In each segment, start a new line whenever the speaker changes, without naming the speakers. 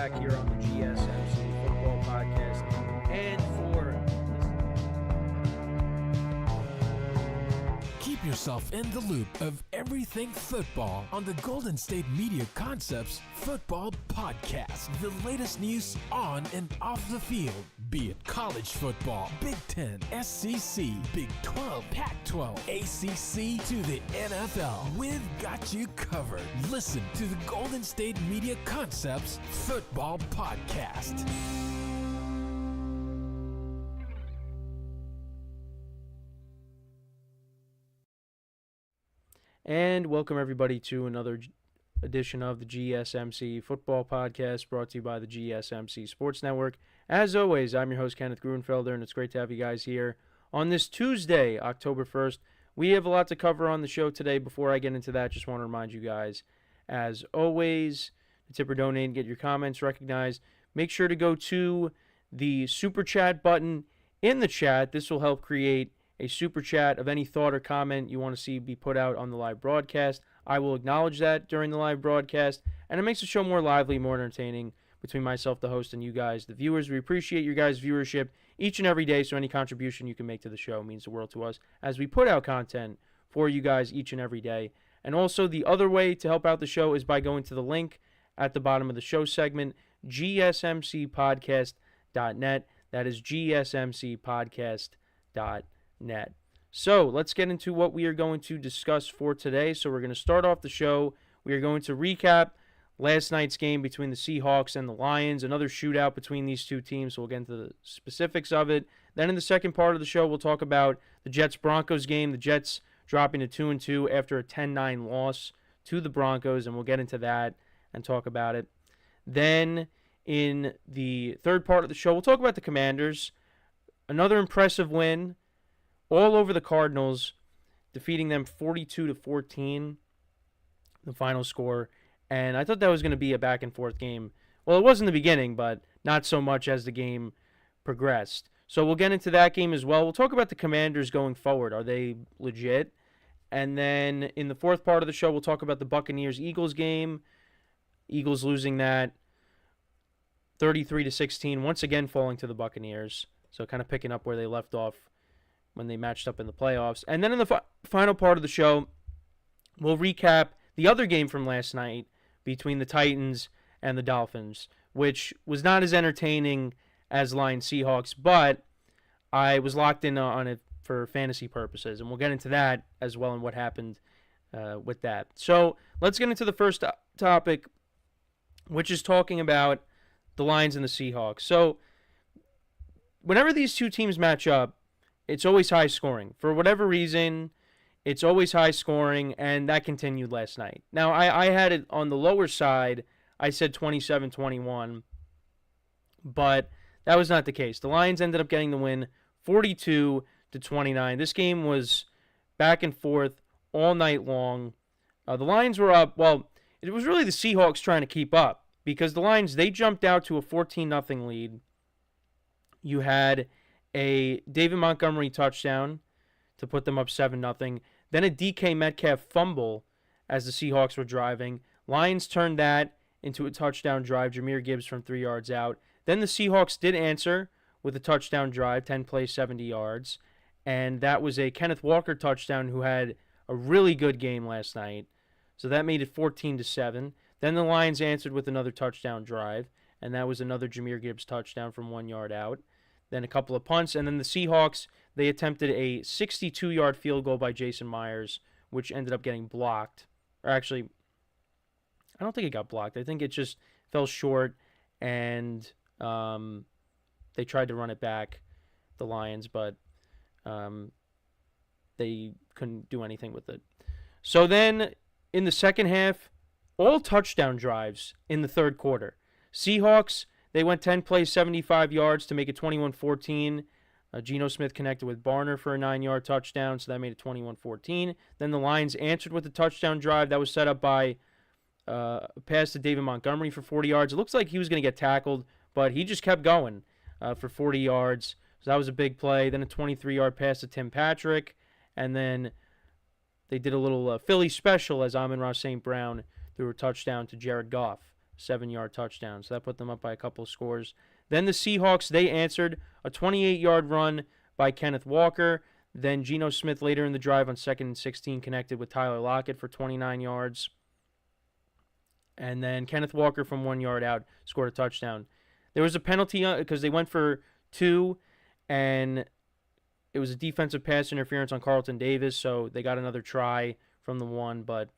back here on the GSMC Football Podcast. And
Keep yourself in the loop of everything football on the Golden State Media Concepts Football Podcast. The latest news on and off the field, be it college football, Big Ten, SEC, Big 12, Pac-12, ACC to the NFL. We've got you covered. Listen to the Golden State Media Concepts Football Podcast.
And welcome everybody to another edition of the GSMC Football Podcast, brought to you by the GSMC Sports Network. As always, I'm your host, Kenneth Gruenfelder, and it's great to have you guys here on this Tuesday, October 1st. We have a lot to cover on the show today. Before I get into that, just want to remind you guys, as always, to tip or donate and get your comments recognized. Make sure to go to the Super Chat button in the chat. This will help create a super chat of any thought or comment you want to see be put out on the live broadcast. I will acknowledge that during the live broadcast, and it makes the show more lively, more entertaining between myself, the host, and you guys, the viewers. We appreciate your guys' viewership each and every day, so any contribution you can make to the show means the world to us as we put out content for you guys each and every day. And also, the other way to help out the show is by going to the link at the bottom of the show segment, gsmcpodcast.net. That is gsmcpodcast.net. So let's get into what we are going to discuss for today. So we're going to start off the show. We are going to recap last night's game between the Seahawks and the Lions, another shootout between these two teams. So we'll get into the specifics of it. Then in the second part of the show, we'll talk about the Jets-Broncos game, the Jets dropping to 2-2 after a 10-9 loss to the Broncos, and we'll get into that and talk about it. Then in the third part of the show, we'll talk about the Commanders. Another impressive win all over the Cardinals, defeating them 42-14, the final score. And I thought that was going to be a back-and-forth game. Well, it was in the beginning, but not so much as the game progressed. So we'll get into that game as well. We'll talk about the Commanders going forward. Are they legit? And then in the fourth part of the show, we'll talk about the Buccaneers-Eagles game. Eagles losing that 33-16, once again falling to the Buccaneers. So kind of picking up where they left off when they matched up in the playoffs. And then in the final part of the show, we'll recap the other game from last night between the Titans and the Dolphins, which was not as entertaining as Lions Seahawks, but I was locked in on it for fantasy purposes, and we'll get into that as well and what happened with that. So let's get into the first topic, which is talking about the Lions and the Seahawks. So whenever these two teams match up, it's always high scoring. For whatever reason, it's always high scoring, and that continued last night. Now, I had it on the lower side. I said 27-21, but that was not the case. The Lions ended up getting the win 42-29. This game was back and forth all night long. The Lions were up. Well, it was really the Seahawks trying to keep up because the Lions, they jumped out to a 14-0 lead. You had a David Montgomery touchdown to put them up 7-0. Then a DK Metcalf fumble as the Seahawks were driving. Lions turned that into a touchdown drive. Jahmyr Gibbs from 3 yards out. Then the Seahawks did answer with a touchdown drive, 10 plays, 70 yards. And that was a Kenneth Walker touchdown who had a really good game last night. So that made it 14-7. Then the Lions answered with another touchdown drive. And that was another Jahmyr Gibbs touchdown from 1 yard out. Then a couple of punts, and then the Seahawks, they attempted a 62-yard field goal by Jason Myers, which ended up getting blocked. Or actually, I don't think it got blocked. I think it just fell short, and they tried to run it back, the Lions, but they couldn't do anything with it. So then, in the second half, all touchdown drives in the third quarter. Seahawks, they went 10 plays, 75 yards to make it 21-14. Geno Smith connected with Barner for a 9-yard touchdown, so that made it 21-14. Then the Lions answered with a touchdown drive that was set up by a pass to David Montgomery for 40 yards. It looks like he was going to get tackled, but he just kept going for 40 yards. So that was a big play. Then a 23-yard pass to Tim Patrick, and then they did a little Philly special as Amon-Ra St. Brown threw a touchdown to Jared Goff. 7-yard touchdown. So that put them up by a couple of scores. Then the Seahawks, they answered a 28-yard run by Kenneth Walker. Then Geno Smith later in the drive on 2nd and 16 connected with Tyler Lockett for 29 yards. And then Kenneth Walker from 1 yard out scored a touchdown. There was a penalty because they went for 2, and it was a defensive pass interference on Carlton Davis, so they got another try from the 1, but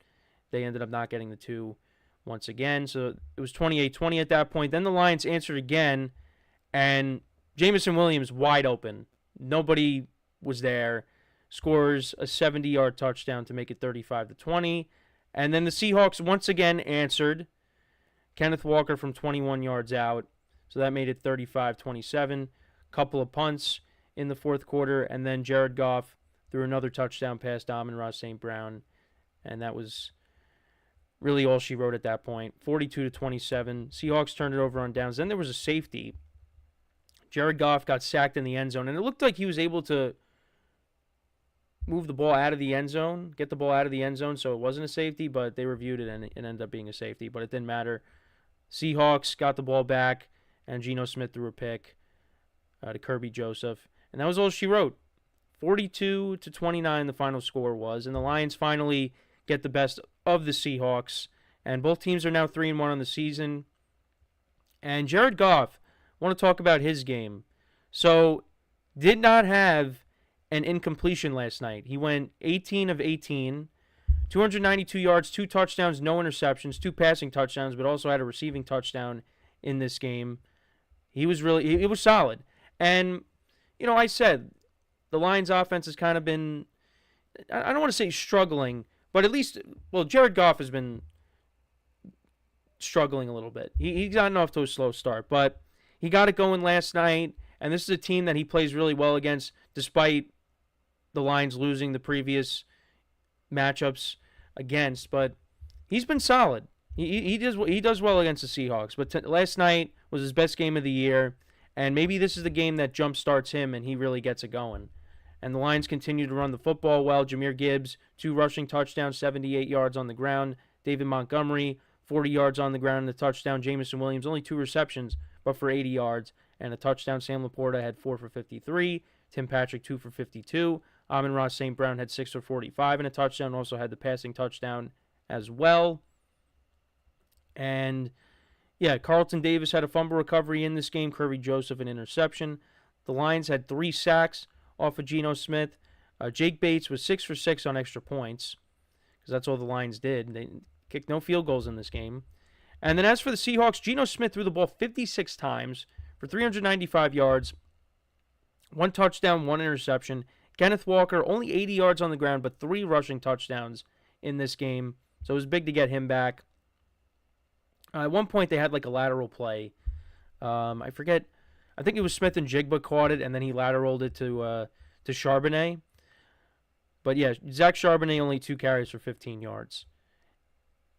they ended up not getting the 2 once again. So it was 28-20 at that point. Then the Lions answered again, and Jameson Williams wide open. Nobody was there. Scores a 70-yard touchdown to make it 35-20. And then the Seahawks once again answered. Kenneth Walker from 21 yards out. So that made it 35-27. Couple of punts in the fourth quarter. And then Jared Goff threw another touchdown pass to Amon-Ra St. Brown. And that was really all she wrote at that point. 42-27. Seahawks turned it over on downs. Then there was a safety. Jared Goff got sacked in the end zone. And it looked like he was able to move the ball out of the end zone, get the ball out of the end zone, so it wasn't a safety, but they reviewed it and it ended up being a safety, but it didn't matter. Seahawks got the ball back, and Geno Smith threw a pick to Kirby Joseph, and that was all she wrote. 42-29 the final score was, and the Lions finally get the best of the Seahawks, and both teams are now 3-1 on the season. And Jared Goff, I want to talk about his game. So, did not have an incompletion last night. He went 18 of 18, 292 yards, 2 touchdowns, no interceptions, 2 passing touchdowns, but also had a receiving touchdown in this game. He was solid. And, I said the Lions offense has kind of been, I don't want to say struggling, but at least, Jared Goff has been struggling a little bit. He's gotten off to a slow start, but he got it going last night, and this is a team that he plays really well against, despite the Lions losing the previous matchups against, but he's been solid. He does well against the Seahawks, but last night was his best game of the year, and maybe this is the game that jump starts him and he really gets it going. And the Lions continue to run the football well. Jahmyr Gibbs, 2 rushing touchdowns, 78 yards on the ground. David Montgomery, 40 yards on the ground and a touchdown. Jameson Williams, only 2 receptions, but for 80 yards and a touchdown. Sam Laporta had 4 for 53. Tim Patrick, 2 for 52. Amon-Ra St. Brown had 6 for 45 and a touchdown. Also had the passing touchdown as well. And, Carlton Davis had a fumble recovery in this game. Kirby Joseph, an interception. The Lions had 3 sacks off of Geno Smith. Jake Bates was 6 for 6 on extra points, because that's all the Lions did. They kicked no field goals in this game. And then as for the Seahawks, Geno Smith threw the ball 56 times for 395 yards, 1 touchdown, 1 interception. Kenneth Walker, only 80 yards on the ground, but 3 rushing touchdowns in this game. So it was big to get him back. At one point, they had like a lateral play. I forget. I think it was Smith and Jigba caught it, and then he lateraled it to Charbonnet. But Zach Charbonnet only 2 carries for 15 yards.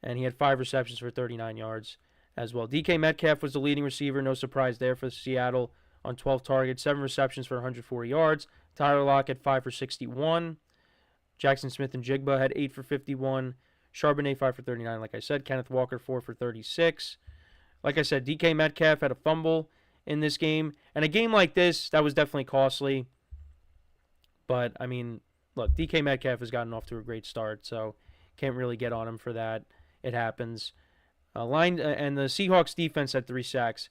And he had 5 receptions for 39 yards as well. DK Metcalf was the leading receiver. No surprise there for Seattle on 12 targets, 7 receptions for 140 yards. Tyler Lockett, 5 for 61. Jackson Smith and Jigba had 8 for 51. Charbonnet, 5 for 39, like I said. Kenneth Walker, 4 for 36. Like I said, DK Metcalf had a fumble in this game. And a game like this, that was definitely costly. But, look, DK Metcalf has gotten off to a great start, so can't really get on him for that. It happens. And the Seahawks defense had 3 sacks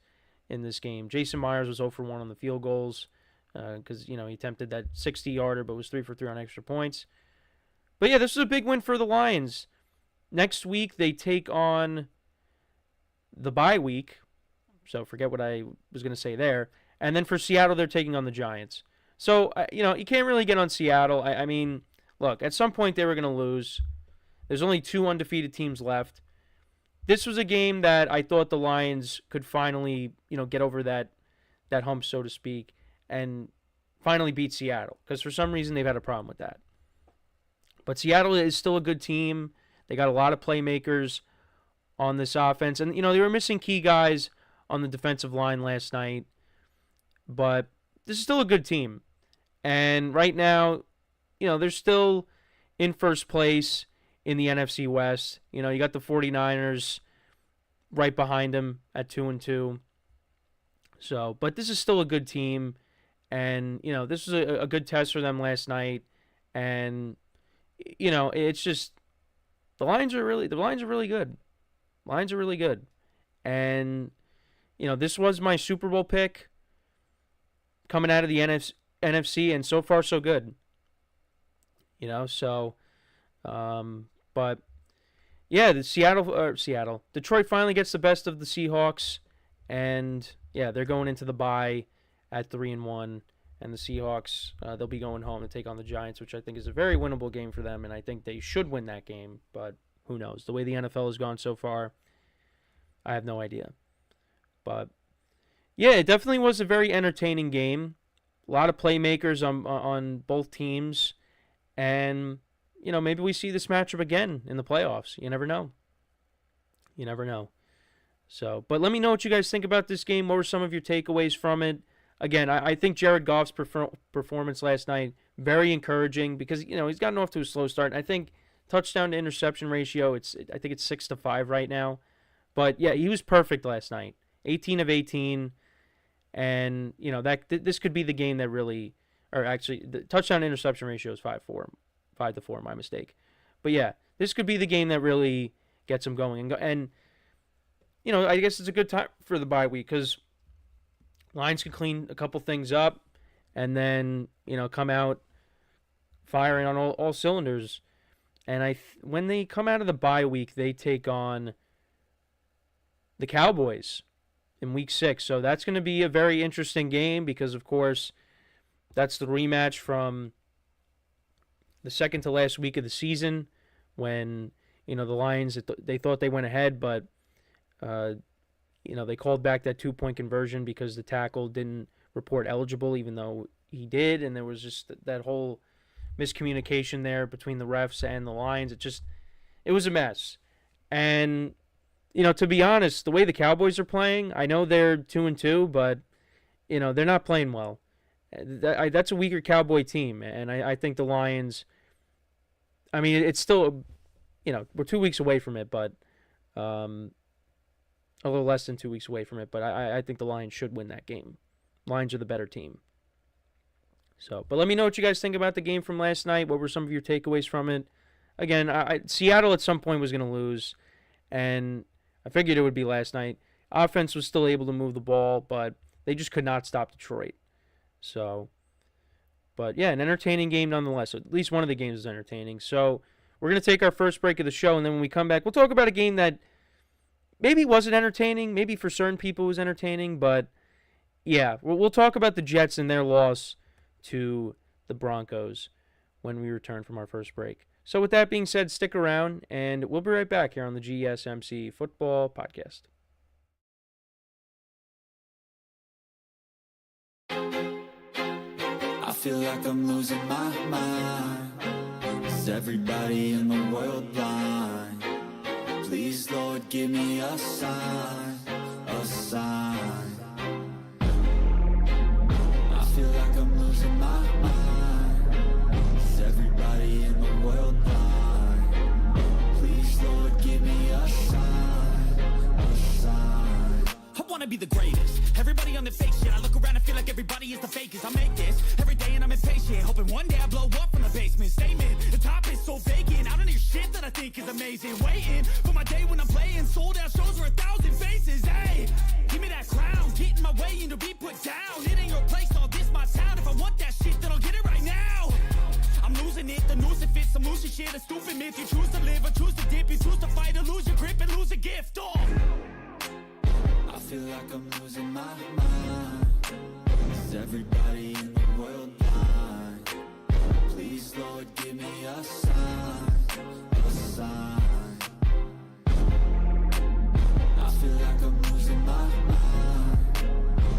in this game. Jason Myers was 0 for 1 on the field goals because, he attempted that 60-yarder but was 3 for 3 on extra points. But, this was a big win for the Lions. Next week, they take on the bye week. So forget what I was going to say there. And then for Seattle, they're taking on the Giants. So, you can't really get on Seattle. Look, at some point they were going to lose. There's only 2 undefeated teams left. This was a game that I thought the Lions could finally, get over that hump, so to speak, and finally beat Seattle. Because for some reason they've had a problem with that. But Seattle is still a good team. They got a lot of playmakers on this offense. And, they were missing key guys on the defensive line last night. But this is still a good team. And right now, they're still in first place in the NFC West. You got the 49ers right behind them at 2-2. So, but this is still a good team, and this was a good test for them last night, and it's just the Lions are really good. Lions are really good, and this was my Super Bowl pick coming out of the NFC, and so far so good. But yeah, Detroit finally gets the best of the Seahawks, and yeah, they're going into the bye at 3-1, and the Seahawks they'll be going home to take on the Giants, which I think is a very winnable game for them, and I think they should win that game, but who knows? The way the NFL has gone so far, I have no idea. But yeah, it definitely was a very entertaining game. A lot of playmakers on both teams, and maybe we see this matchup again in the playoffs. You never know. So, but let me know what you guys think about this game. What were some of your takeaways from it? Again, I think Jared Goff's performance last night, very encouraging, because he's gotten off to a slow start. I think touchdown to interception ratio, I think it's 6-5 right now. But yeah, he was perfect last night. 18 of 18, and this could be the game that really, or actually the touchdown to interception ratio is 5-4, my mistake. But yeah, this could be the game that really gets him going, and I guess it's a good time for the bye week, because Lions could clean a couple things up, and then come out firing on all cylinders. And when they come out of the bye week, they take on the Cowboys in week 6. So that's going to be a very interesting game, because of course that's the rematch from the second to last week of the season, when the Lions, they thought they went ahead, but they called back that 2-point conversion because the tackle didn't report eligible, even though he did, and there was just that whole miscommunication there between the refs and the Lions. It was a mess. And to be honest, the way the Cowboys are playing, I know they're 2-2, but they're not playing well. That's a weaker Cowboy team, and I think the Lions, I mean, it's still, we're 2 weeks away from it, but a little less than 2 weeks away from it, but I think the Lions should win that game. Lions are the better team. So, but let me know what you guys think about the game from last night. What were some of your takeaways from it? Again, Seattle at some point was going to lose, and I figured it would be last night. Offense was still able to move the ball, but they just could not stop Detroit. So, but yeah, an entertaining game nonetheless. At least one of the games is entertaining. So, we're going to take our first break of the show, and then when we come back, we'll talk about a game that maybe wasn't entertaining, maybe for certain people was entertaining, but yeah, we'll talk about the Jets and their loss to the Broncos when we return from our first break. So with that being said, stick around, and we'll be right back here on the GSMC Football Podcast.
I feel like I'm losing my mind. Is everybody in the world blind? Please, Lord, give me a sign, a sign. I feel like I'm losing my mind. Is everybody in the world blind? Please, Lord, give me a sign, a sign.
I wanna be the greatest. Everybody on the fake shit. I look around and feel like everybody is the fakest. I make this every day and I'm impatient, hoping one day I blow up from the basement. Statement, the top is so vacant. I don't hear shit that I think is amazing. Waiting for my day when I'm playing sold out shows for 1,000 faces. Hey, give me that crown, get in my way and to be put down. It ain't your place, all this my town. If I want that shit, then I'll get it right now. I'm losing it, the noose it fits, some losing shit, a stupid myth. You choose to live or choose to dip, you choose to fight or lose your grip and lose a gift. Oh,
I feel like I'm losing my mind. Is everybody in the world blind? Please, Lord, give me a sign, a sign. I feel like I'm losing my mind.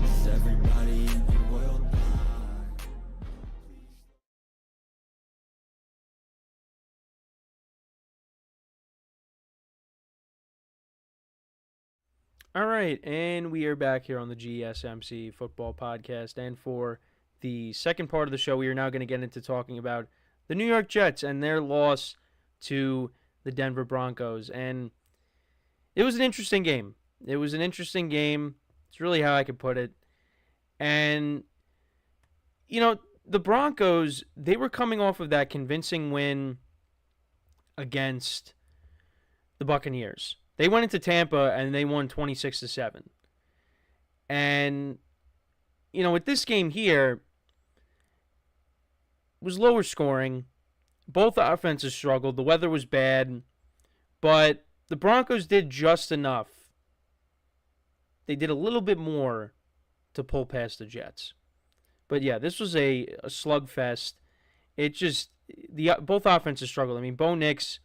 Is everybody in the world blind?
All right, and we are back here on the GSMC Football Podcast, and for the second part of the show, we are now going to get into talking about the New York Jets and their loss to the Denver Broncos. And it was an interesting game. It was an interesting game. It's really how I could put it. And, the Broncos, they were coming off of that convincing win against the Buccaneers. They went into Tampa and they won 26-7. And, with this game here, it was lower scoring. Both offenses struggled. The weather was bad. But the Broncos did just enough. They did a little bit more to pull past the Jets. But yeah, this was a slugfest. Both offenses struggled. I mean, Bo Nix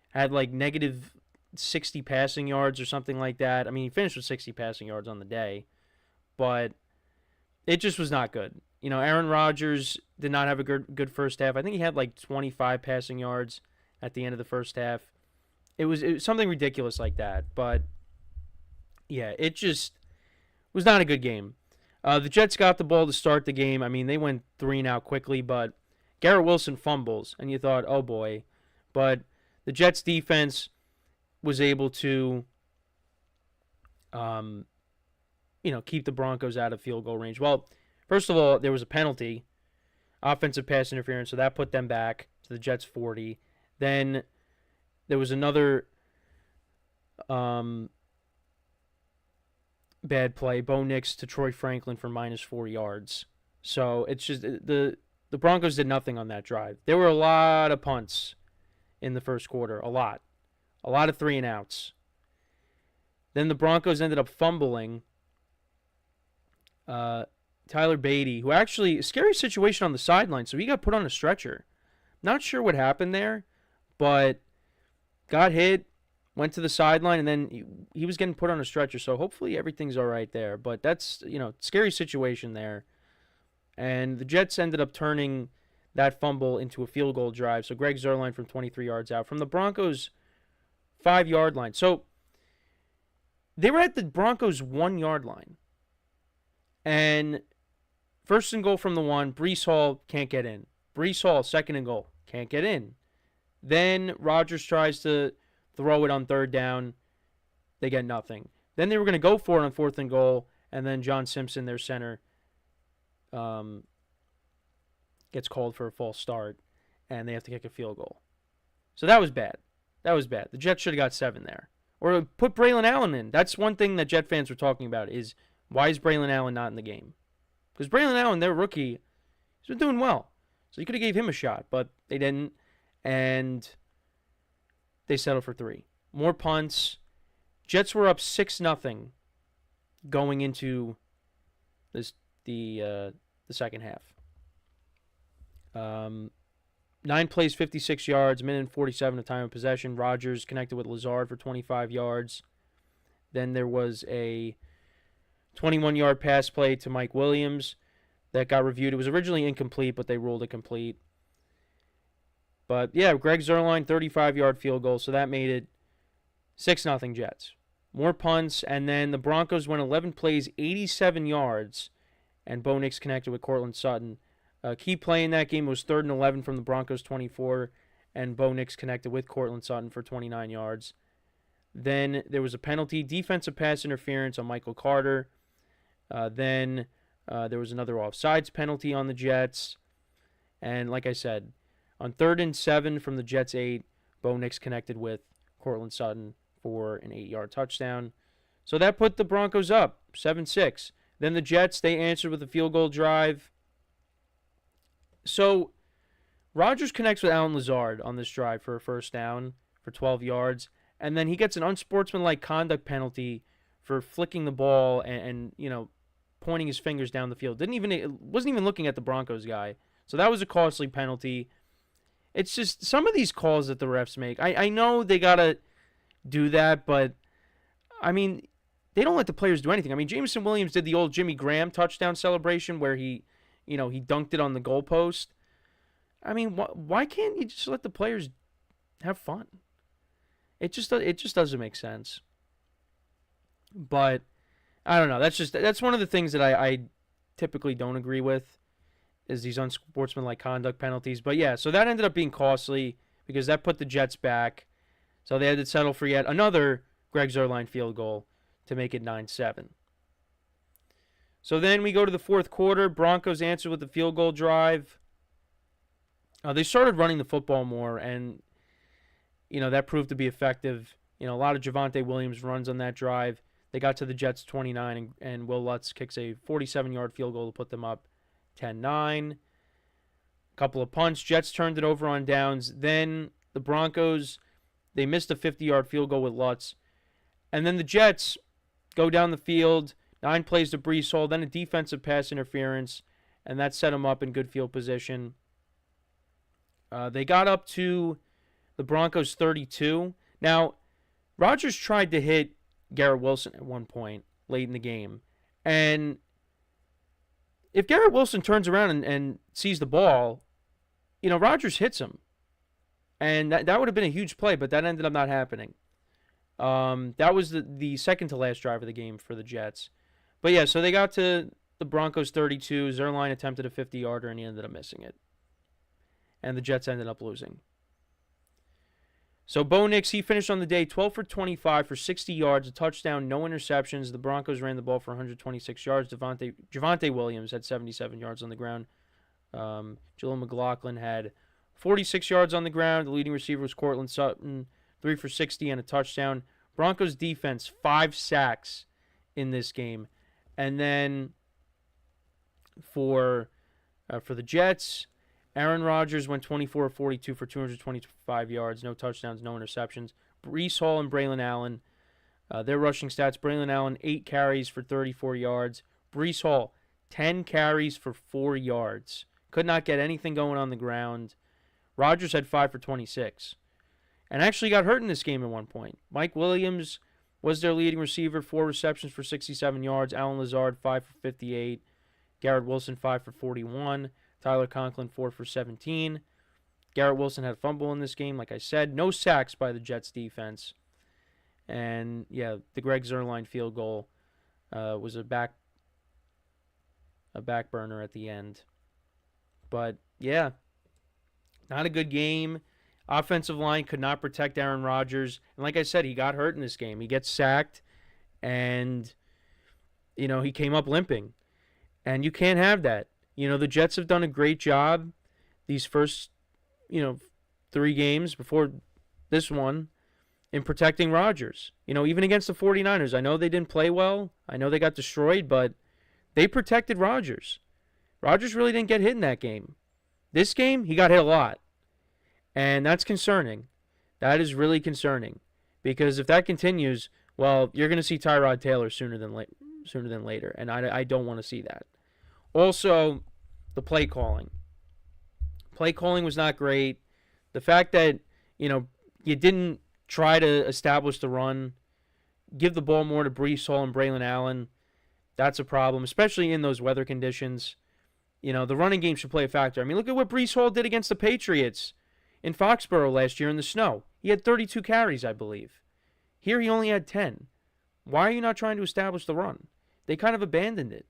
had like negative 60 passing yards or something like that. I mean, he finished with 60 passing yards on the day. But it just was not good. Aaron Rodgers did not have a good first half. I think he had like 25 passing yards at the end of the first half. It was something ridiculous like that. But yeah, it just was not a good game. The Jets got the ball to start the game. I mean, they went 3-and-out quickly, but Garrett Wilson fumbles, and you thought, oh boy. But the Jets defense was able to, keep the Broncos out of field goal range. Well, first of all, there was a penalty, offensive pass interference, so that put them back to the Jets 40. Then there was another bad play, Bo Nix to Troy Franklin for -4 yards. So it's just the Broncos did nothing on that drive. There were a lot of punts in the first quarter, a lot of 3-and-outs. Then the Broncos ended up fumbling. Tyler Beatty, who actually, a scary situation on the sideline, so he got put on a stretcher. Not sure what happened there, but got hit, went to the sideline, and then he was getting put on a stretcher, so hopefully everything's all right there. But that's, scary situation there. And the Jets ended up turning that fumble into a field goal drive, so Greg Zuerlein from 23 yards out. From the Broncos' 5-yard line. So they were at the Broncos' 1-yard line. And first and goal from the 1, Breece Hall can't get in. Breece Hall, second and goal, can't get in. Then Rodgers tries to throw it on third down. They get nothing. Then they were going to go for it on fourth and goal, and then John Simpson, their center, gets called for a false start, and they have to kick a field goal. So that was bad. The Jets should have got 7 there. Or put Braylon Allen in. That's one thing that Jet fans were talking about is, why is Braylon Allen not in the game? Because Braylon Allen, their rookie, he's been doing well. So you could have gave him a shot, but they didn't. And they settled for 3. More punts. Jets were up 6-0 going into the second half. 9 plays, 56 yards, minute and 47 of time of possession. Rodgers connected with Lazard for 25 yards. Then there was a 21-yard pass play to Mike Williams that got reviewed. It was originally incomplete, but they ruled it complete. But, yeah, Greg Zuerlein, 35-yard field goal, so that made it 6-0 Jets. More punts, and then the Broncos went 11 plays, 87 yards, and Bo Nix connected with Courtland Sutton. Key play in that game was 3rd and 11 from the Broncos' 24, and Bo Nix connected with Courtland Sutton for 29 yards. Then there was a penalty, defensive pass interference on Michael Carter. Then there was another offsides penalty on the Jets. And like I said, on 3rd and 7 from the Jets' 8, Bo Nix connected with Courtland Sutton for an 8-yard touchdown. So that put the Broncos up 7-6. Then the Jets, they answered with a field goal drive. So Rodgers connects with Allen Lazard on this drive for a first down for 12 yards. And then he gets an unsportsmanlike conduct penalty for flicking the ball and pointing his fingers down the field. Wasn't even looking at the Broncos guy. So that was a costly penalty. It's just some of these calls that the refs make. I know they got to do that, but, I mean, they don't let the players do anything. I mean, Jameson Williams did the old Jimmy Graham touchdown celebration where he dunked it on the goalpost. I mean, why can't you just let the players have fun? It just doesn't make sense. But I don't know. That's one of the things that I typically don't agree with is these unsportsmanlike conduct penalties. But yeah, so that ended up being costly because that put the Jets back. So they had to settle for yet another Greg Zuerlein field goal to make it 9-7. So then we go to the fourth quarter. Broncos answer with the field goal drive. They started running the football more, and, that proved to be effective. A lot of Javonte Williams runs on that drive. They got to the Jets 29, and Will Lutz kicks a 47-yard field goal to put them up 10-9. Couple of punts. Jets turned it over on downs. Then the Broncos, they missed a 50-yard field goal with Lutz. And then the Jets go down the field, 9 plays to Breece Hall, then a defensive pass interference, and that set them up in good field position. They got up to the Broncos 32. Now, Rodgers tried to hit Garrett Wilson at one point late in the game. And if Garrett Wilson turns around and sees the ball, Rodgers hits him. And that would have been a huge play, but that ended up not happening. That was the second to last drive of the game for the Jets. But yeah, so they got to the Broncos 32. Zerline attempted a 50-yarder, and he ended up missing it. And the Jets ended up losing. So Bo Nix, he finished on the day 12 for 25 for 60 yards, a touchdown, no interceptions. The Broncos ran the ball for 126 yards. Javonte Williams had 77 yards on the ground. Jaleel McLaughlin had 46 yards on the ground. The leading receiver was Courtland Sutton, 3 for 60 and a touchdown. Broncos defense, 5 sacks in this game. And then for the Jets, Aaron Rodgers went 24 of 42 for 225 yards, no touchdowns, no interceptions. Breece Hall and Braylon Allen, their rushing stats, Braylon Allen, 8 carries for 34 yards. Breece Hall, 10 carries for 4 yards. Could not get anything going on the ground. Rodgers had 5 for 26. And actually got hurt in this game at one point. Mike Williams was their leading receiver, 4 receptions for 67 yards. Alan Lazard, 5 for 58. Garrett Wilson, 5 for 41. Tyler Conklin, 4 for 17. Garrett Wilson had a fumble in this game, like I said. No sacks by the Jets defense. And, yeah, the Greg Zuerlein field goal was a back burner at the end. But, yeah, not a good game. Offensive line could not protect Aaron Rodgers. And like I said, he got hurt in this game. He gets sacked, and, he came up limping. And you can't have that. The Jets have done a great job these first, 3 games before this one in protecting Rodgers. Even against the 49ers, I know they didn't play well. I know they got destroyed, but they protected Rodgers. Rodgers really didn't get hit in that game. This game, he got hit a lot. And that's concerning. That is really concerning. Because if that continues, well, you're going to see Tyrod Taylor sooner than later. And I don't want to see that. Also, the play calling. Play calling was not great. The fact that, you didn't try to establish the run, give the ball more to Breece Hall and Braylon Allen, that's a problem, especially in those weather conditions. The running game should play a factor. I mean, look at what Breece Hall did against the Patriots in Foxborough last year in the snow. He had 32 carries, I believe. Here he only had 10. Why are you not trying to establish the run? They kind of abandoned it.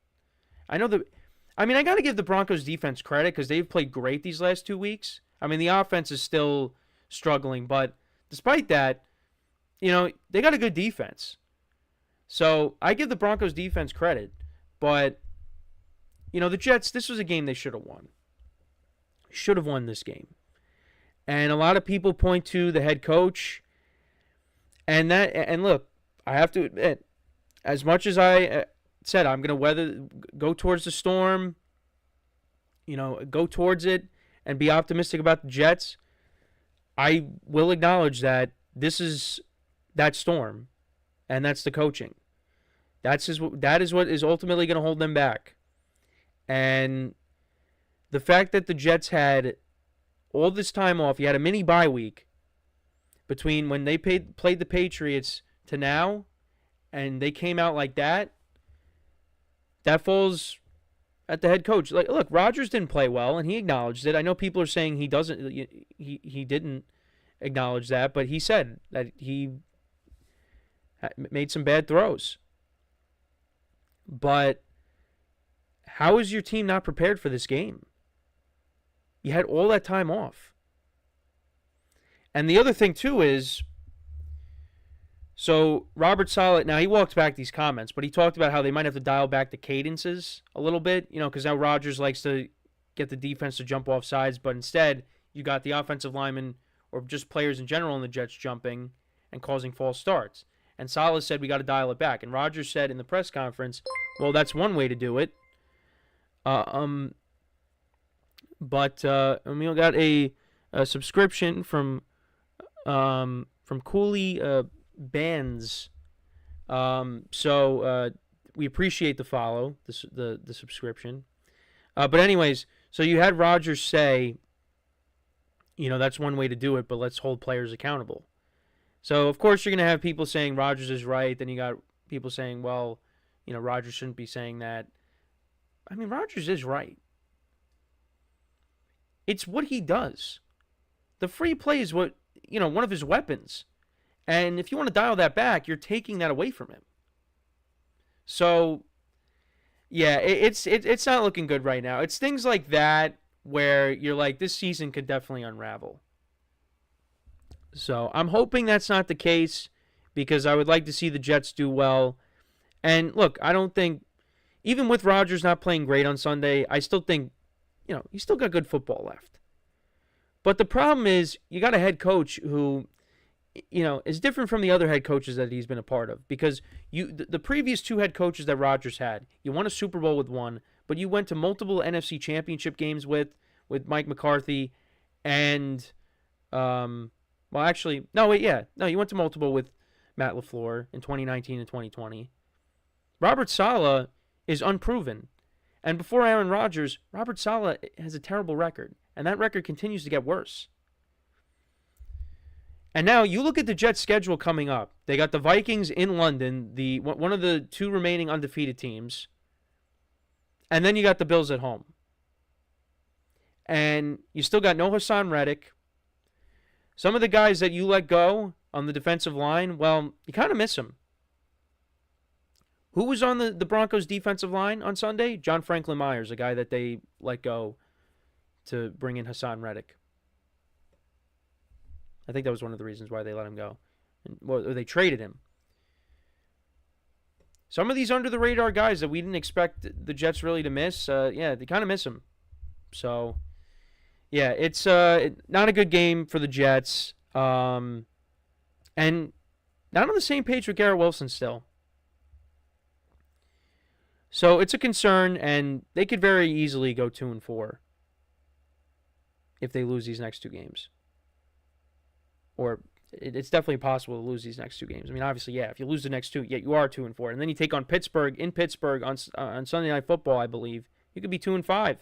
I got to give the Broncos defense credit because they've played great these last 2 weeks. I mean, the offense is still struggling, but despite that, they got a good defense. So I give the Broncos defense credit, but, the Jets, this was a game they should have won. Should have won this game. And a lot of people point to the head coach. And look, I have to admit, as much as I said I'm going to go towards the storm, go towards it and be optimistic about the Jets, I will acknowledge that this is that storm, and that's the coaching. That is what is ultimately going to hold them back. And the fact that the Jets had all this time off, you had a mini bye week between when they played the Patriots to now, and they came out like that, that falls at the head coach. Like, look, Rodgers didn't play well, and he acknowledged it. I know people are saying he didn't acknowledge that, but he said that he made some bad throws. But how is your team not prepared for this game? You had all that time off. And the other thing, too, is So Robert Saleh, now he walked back these comments, but he talked about how they might have to dial back the cadences a little bit, because now Rodgers likes to get the defense to jump off sides, but instead you got the offensive linemen or just players in general in the Jets jumping and causing false starts. And Saleh said we got to dial it back. And Rodgers said in the press conference, well, that's one way to do it. But we got a subscription from Cooley Bands. So we appreciate the follow, the subscription. But anyways, so you had Rodgers say, that's one way to do it, but let's hold players accountable. So, of course, you're going to have people saying Rodgers is right. Then you got people saying, well, Rodgers shouldn't be saying that. I mean, Rodgers is right. It's what he does. The free play is one of his weapons. And if you want to dial that back, you're taking that away from him. So, yeah, it's not looking good right now. It's things like that where you're like, this season could definitely unravel. So I'm hoping that's not the case because I would like to see the Jets do well. And look, I don't think, even with Rodgers not playing great on Sunday, I still think, he's still got good football left. But the problem is you got a head coach who, is different from the other head coaches that he's been a part of. Because the previous two head coaches that Rodgers had, you won a Super Bowl with one, but you went to multiple NFC championship games with Mike McCarthy and, you went to multiple with Matt LaFleur in 2019 and 2020. Robert Saleh is unproven. And before Aaron Rodgers, Robert Saleh has a terrible record. And that record continues to get worse. And now you look at the Jets' schedule coming up. They got the Vikings in London, one of the two remaining undefeated teams. And then you got the Bills at home. And you still got no Hassan Reddick. Some of the guys that you let go on the defensive line, well, you kind of miss them. Who was on the Broncos defensive line on Sunday? John Franklin Myers, a guy that they let go to bring in Hassan Reddick. I think that was one of the reasons why they let him go. Or they traded him. Some of these under-the-radar guys that we didn't expect the Jets really to miss, they kind of miss them. So, yeah, it's not a good game for the Jets. And not on the same page with Garrett Wilson still. So it's a concern, and they could very easily go 2-4 if they lose these next two games. Or it's definitely possible to lose these next two games. I mean, obviously, yeah, if you lose the next two, you are 2-4. And then you take on Pittsburgh in Pittsburgh on Sunday Night Football, I believe. You could be 2-5.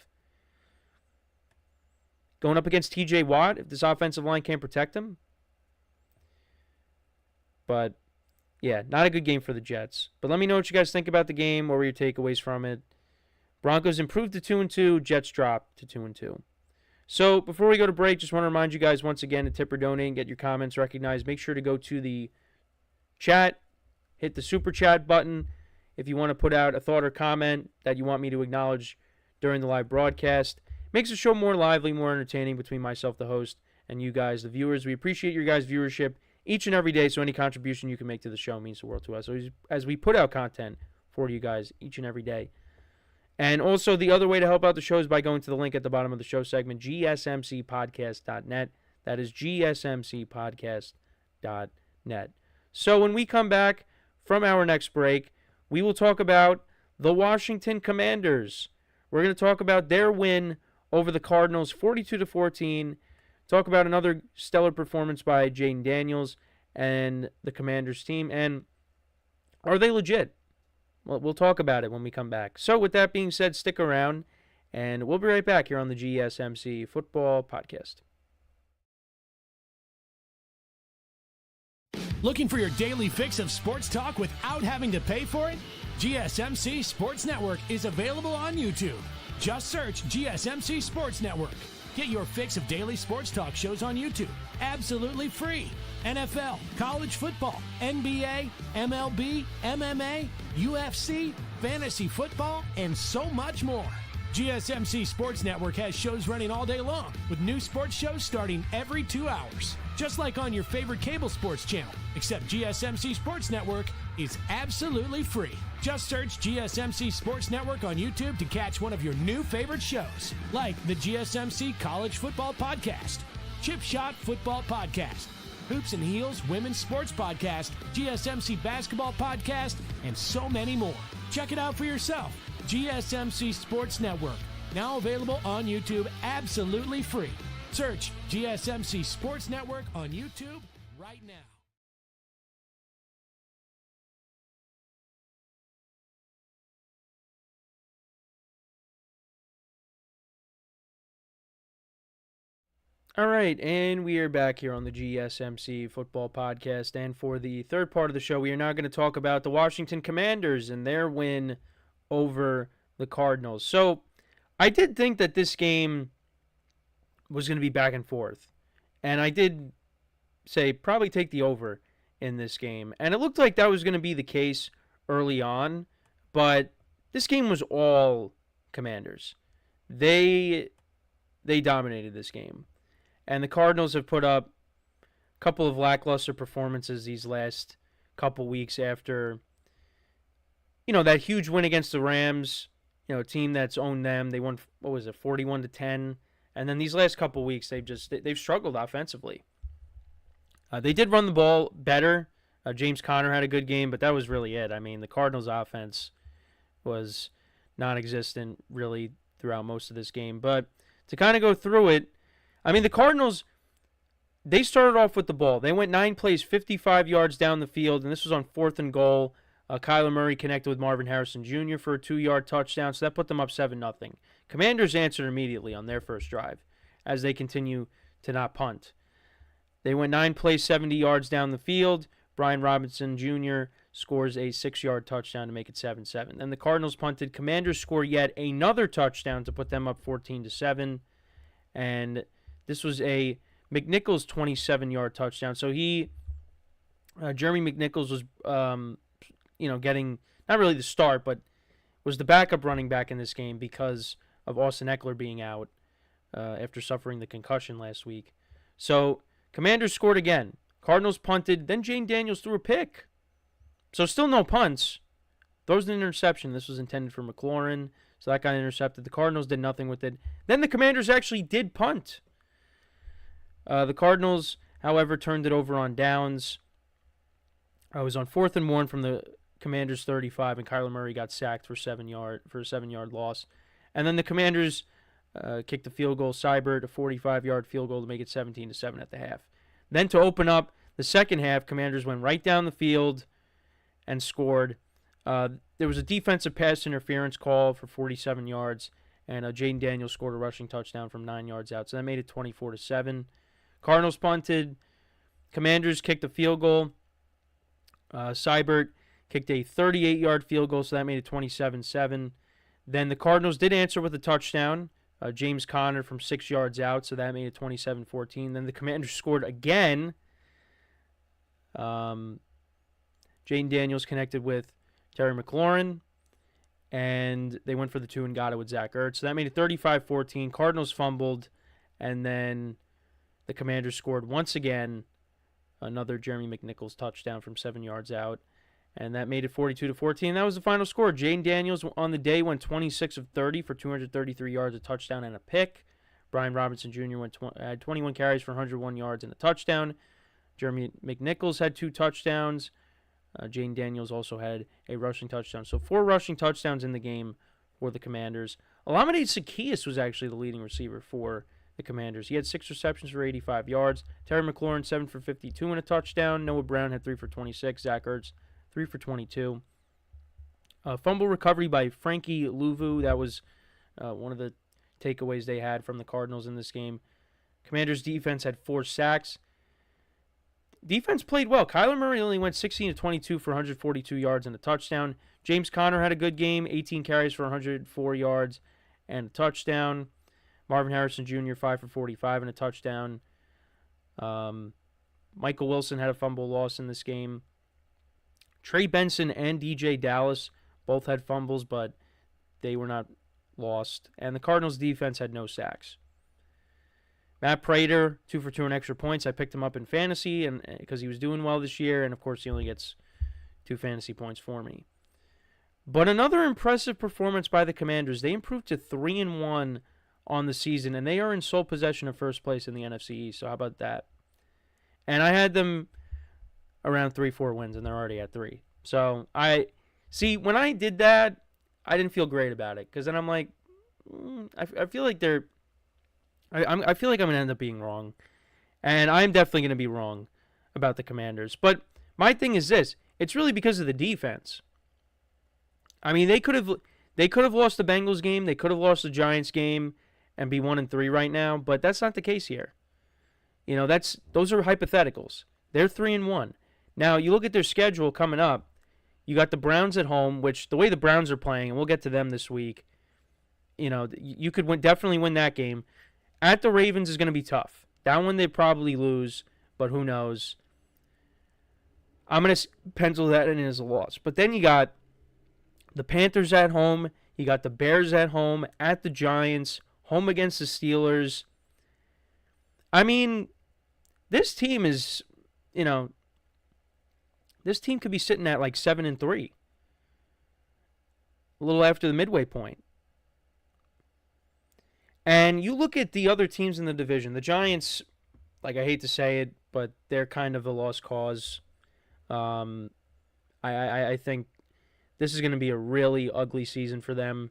Going up against TJ Watt, if this offensive line can't protect him. But, yeah, not a good game for the Jets. But let me know what you guys think about the game. What were your takeaways from it? Broncos improved to 2-2. Jets dropped to 2-2. So before we go to break, just want to remind you guys once again to tip or donate and get your comments recognized. Make sure to go to the chat, hit the super chat button if you want to put out a thought or comment that you want me to acknowledge during the live broadcast. Makes the show more lively, more entertaining between myself, the host, and you guys, the viewers. We appreciate your guys' viewership each and every day, so any contribution you can make to the show means the world to us. So as we put out content for you guys each and every day. And also, the other way to help out the show is by going to the link at the bottom of the show segment, gsmcpodcast.net. That is gsmcpodcast.net. So when we come back from our next break, we will talk about the Washington Commanders. We're going to talk about their win over the Cardinals, 42-14. Talk about another stellar performance by Jaden Daniels and the Commanders team. And are they legit? Well, we'll talk about it when we come back. So with that being said, stick around, and we'll be right back here on the GSMC Football Podcast.
Looking for your daily fix of sports talk without having to pay for it? GSMC Sports Network is available on YouTube. Just search GSMC Sports Network. Get your fix of daily sports talk shows on YouTube. Absolutely free. NFL, college football, NBA, MLB, MMA, UFC, fantasy football, and so much more. GSMC Sports Network has shows running all day long with new sports shows starting every 2 hours. just like on your favorite cable sports channel, except GSMC Sports Network is absolutely free. Just search GSMC Sports Network on YouTube to catch one of your new favorite shows, like the GSMC College Football Podcast, Chip Shot Football Podcast, Hoops and Heels Women's Sports Podcast, GSMC Basketball Podcast, and so many more. Check it out for yourself. GSMC Sports Network, now available on YouTube absolutely free. Search GSMC Sports Network on YouTube right now.
All right, and we are back here on the GSMC Football Podcast. And for the third part of the show, we are now going to talk about the Washington Commanders and their win over the Cardinals. So I did think that this game was going to be back and forth. And I did say probably take the over in this game. And it looked like that was going to be the case early on. But this game was all Commanders. They dominated this game. And the Cardinals have put up a couple of lackluster performances these last couple weeks after, that huge win against the Rams, a team that's owned them. They won, 41-10. And then these last couple weeks, they've struggled offensively. They did run the ball better. James Conner had a good game, but that was really it. I mean, the Cardinals' offense was non-existent really throughout most of this game. But to kind of go through it, I mean, the Cardinals, they started off with the ball. They went 9 plays, 55 yards down the field, and this was on 4th and goal. Kyler Murray connected with Marvin Harrison Jr. for a 2-yard touchdown, so that put them up 7-0. Commanders answered immediately on their first drive as they continue to not punt. They went 9 plays, 70 yards down the field. Brian Robinson Jr. scores a 6-yard touchdown to make it 7-7. Then the Cardinals punted. Commanders score yet another touchdown to put them up 14-7. And this was a McNichols 27-yard touchdown. So Jeremy McNichols was, getting not really the start, but was the backup running back in this game because of Austin Eckler being out after suffering the concussion last week. So Commanders scored again. Cardinals punted. Then Jane Daniels threw a pick. So still no punts. Throws an interception. This was intended for McLaurin, so that got intercepted. The Cardinals did nothing with it. Then the Commanders actually did punt. The Cardinals, however, turned it over on downs. It was on 4th and 1 from the Commanders' 35, and Kyler Murray got sacked for a 7-yard loss. And then the Commanders kicked the field goal. Seibert, a 45-yard field goal to make it 17-7 at the half. Then to open up the second half, Commanders went right down the field and scored. There was a defensive pass interference call for 47 yards, and Jaden Daniels scored a rushing touchdown from 9 yards out. So that made it 24-7. Cardinals punted. Commanders kicked a field goal. Seibert kicked a 38-yard field goal, so that made it 27-7. Then the Cardinals did answer with a touchdown. James Conner from 6 yards out, so that made it 27-14. Then the Commanders scored again. Jaden Daniels connected with Terry McLaurin, and they went for the 2 and got it with Zach Ertz. So that made it 35-14. Cardinals fumbled, and then the Commanders scored once again, another Jeremy McNichols touchdown from 7 yards out, and that made it 42-14. That was the final score. Jaden Daniels on the day went 26 of 30 for 233 yards, a touchdown, and a pick. Brian Robinson Jr. had 21 carries for 101 yards and a touchdown. Jeremy McNichols had 2 touchdowns. Jaden Daniels also had a rushing touchdown. So 4 rushing touchdowns in the game for the Commanders. Olamide Zaccheaus was actually the leading receiver for the Commanders. He had 6 receptions for 85 yards. Terry McLaurin, 7 for 52 and a touchdown. Noah Brown had 3 for 26. Zach Ertz, 3 for 22. Fumble recovery by Frankie Louvu. That was one of the takeaways they had from the Cardinals in this game. Commanders' defense had 4 sacks. Defense played well. Kyler Murray only went 16-22 for 142 yards and a touchdown. James Conner had a good game, 18 carries for 104 yards and a touchdown. Marvin Harrison Jr., 5 for 45 and a touchdown. Michael Wilson had a fumble loss in this game. Trey Benson and DJ Dallas both had fumbles, but they were not lost. And the Cardinals' defense had no sacks. Matt Prater, 2 for 2 on extra points. I picked him up in fantasy and because he was doing well this year, and of course he only gets 2 fantasy points for me. But another impressive performance by the Commanders. They improved to 3-1 on the season, and they are in sole possession of first place in the NFC East. So how about that? And I had them around 3-4 wins, and they're already at 3. So when I did that, I didn't feel great about it because then I'm like, I feel like I feel like I'm gonna end up being wrong, and I'm definitely gonna be wrong about the Commanders. But my thing is this: it's really because of the defense. I mean, they could have lost the Bengals game, they could have lost the Giants game, and be 1-3 right now. But that's not the case here. You know, those are hypotheticals. They're 3-1. Now you look at their schedule coming up. You got the Browns at home, which the way the Browns are playing, and we'll get to them this week. You know, you could definitely win that game. At the Ravens is going to be tough. That one they probably lose, but who knows? I'm going to pencil that in as a loss. But then you got the Panthers at home. You got the Bears at home, at the Giants, home against the Steelers. I mean, this team is, this team could be sitting at like 7-3. A little after the midway point. And you look at the other teams in the division. The Giants, like I hate to say it, but they're kind of a lost cause. I think this is going to be a really ugly season for them.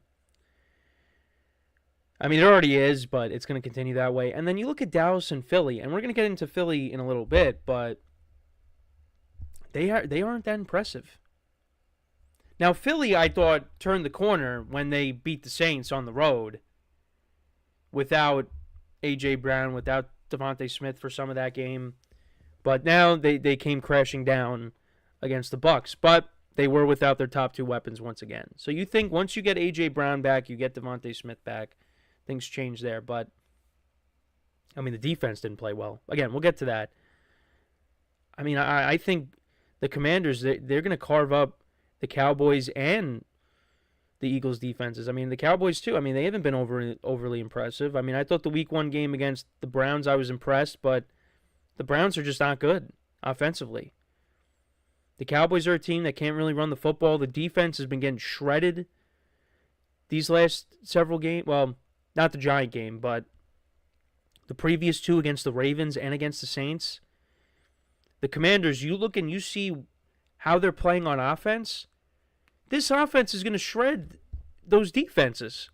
I mean, it already is, but it's going to continue that way. And then you look at Dallas and Philly, and we're going to get into Philly in a little bit, but they aren't that impressive. Now, Philly, I thought, turned the corner when they beat the Saints on the road. Without A.J. Brown, without Devontae Smith for some of that game. But now they came crashing down against the Bucs. But they were without their top 2 weapons once again. So you think once you get A.J. Brown back, you get Devontae Smith back, things change there. But, I mean, the defense didn't play well. Again, we'll get to that. I mean, I think the Commanders, they're going to carve up the Cowboys and the Eagles' defenses. I mean, the Cowboys, too. I mean, they haven't been overly impressive. I mean, I thought the Week 1 game against the Browns, I was impressed, but the Browns are just not good offensively. The Cowboys are a team that can't really run the football. The defense has been getting shredded these last several games. Well, not the Giant game, but the previous 2 against the Ravens and against the Saints. The Commanders, you look and you see how they're playing on offense. This offense is going to shred those defenses.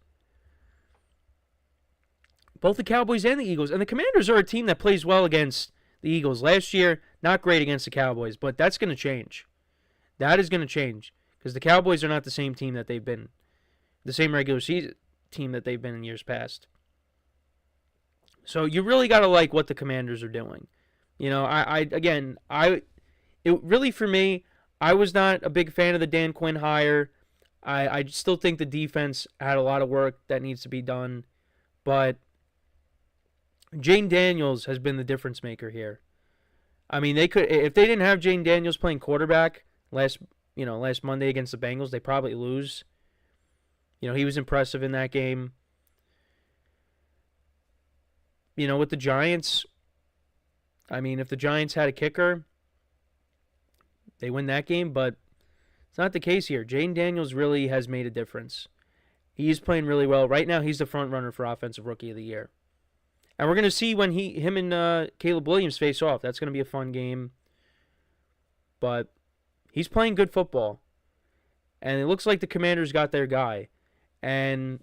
Both the Cowboys and the Eagles. And the Commanders are a team that plays well against the Eagles. Last year, not great against the Cowboys, but that's going to change. That is going to change. Because the Cowboys are not the same team that they've been. The same regular season team that they've been in years past. So you really got to like what the Commanders are doing. You know, it really for me, I was not a big fan of the Dan Quinn hire. I still think the defense had a lot of work that needs to be done. But Jane Daniels has been the difference maker here. I mean, they could, if they didn't have Jane Daniels playing quarterback last Monday against the Bengals, they probably lose. You know, he was impressive in that game. You know, with the Giants, I mean, if the Giants had a kicker, they win that game, but it's not the case here. Jane Daniels really has made a difference. He's playing really well. Right now, he's the front runner for Offensive Rookie of the Year. And we're going to see when him and Caleb Williams face off. That's going to be a fun game. But he's playing good football. And it looks like the Commanders got their guy. And,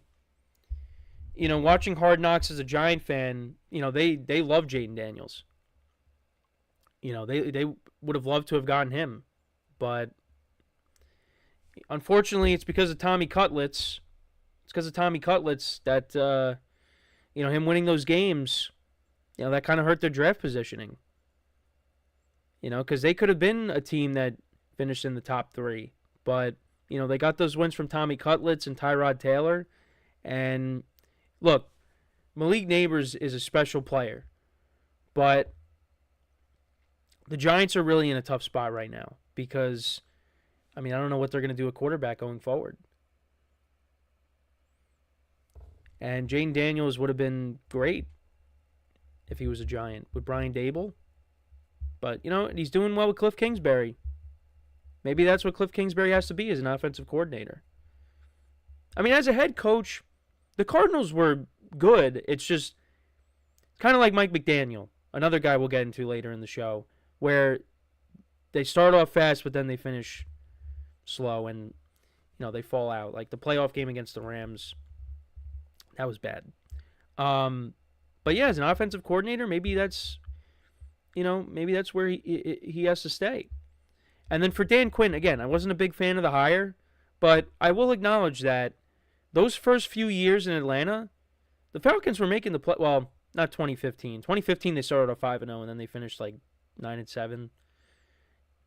you know, watching Hard Knocks as a Giant fan, you know, they love Jaden Daniels. You know, they would have loved to have gotten him. But unfortunately, it's because of Tommy Cutlets. It's because of Tommy Cutlets that, you know, him winning those games, you know, that kind of hurt their draft positioning. You know, because they could have been a team that finished in the top 3. But, you know, they got those wins from Tommy Cutlets and Tyrod Taylor. And, look, Malik Neighbors is a special player. But the Giants are really in a tough spot right now because, I mean, I don't know what they're going to do at quarterback going forward. And Jane Daniels would have been great if he was a Giant with Brian Dable. But, he's doing well with Cliff Kingsbury. Maybe that's what Cliff Kingsbury has to be as an offensive coordinator. I mean, as a head coach, the Cardinals were good. It's just kind of like Mike McDaniel, another guy we'll get into later in the show, where they start off fast, but then they finish slow and, they fall out. Like the playoff game against the Rams, that was bad. But yeah, as an offensive coordinator, maybe that's where he has to stay. And then for Dan Quinn, again, I wasn't a big fan of the hire, but I will acknowledge that those first few years in Atlanta, the Falcons were making the play. Well, not 2015. 2015 they started off 5-0, and then they finished like 9-7.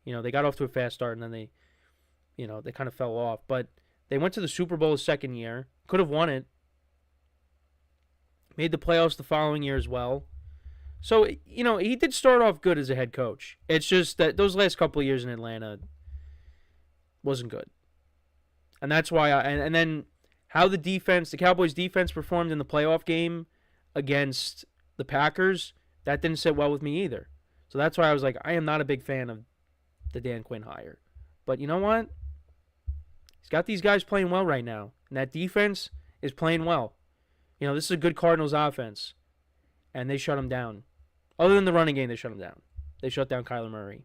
They got off to a fast start, and then they kind of fell off. But they went to the Super Bowl the second year, could have won it, made the playoffs the following year as well. So, he did start off good as a head coach. It's just that those last couple of years in Atlanta wasn't good. And that's why and then how the Cowboys defense performed in the playoff game against the Packers, that didn't sit well with me either. So that's why I was like, I am not a big fan of the Dan Quinn hire. But you know what? He's got these guys playing well right now. And that defense is playing well. This is a good Cardinals offense. And they shut him down. Other than the running game, they shut him down. They shut down Kyler Murray.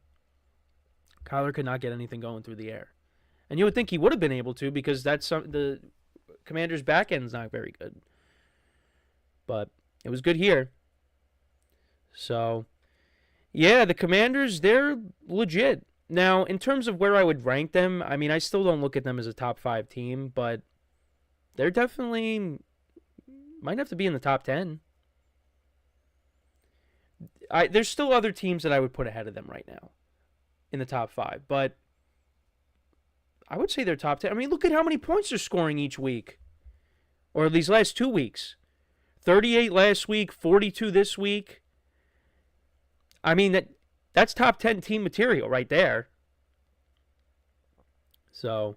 Kyler could not get anything going through the air. And you would think he would have been able to because the Commanders' back end's not very good. But it was good here. So, yeah, the Commanders, they're legit. Now, in terms of where I would rank them, I mean, I still don't look at them as a top 5 team, but they're definitely might have to be in the top 10. There's still other teams that I would put ahead of them right now in the top 5, but I would say they're top 10. I mean, look at how many points they're scoring each week, or these last 2 weeks. 38 last week, 42 this week. I mean, that's top 10 team material right there. So,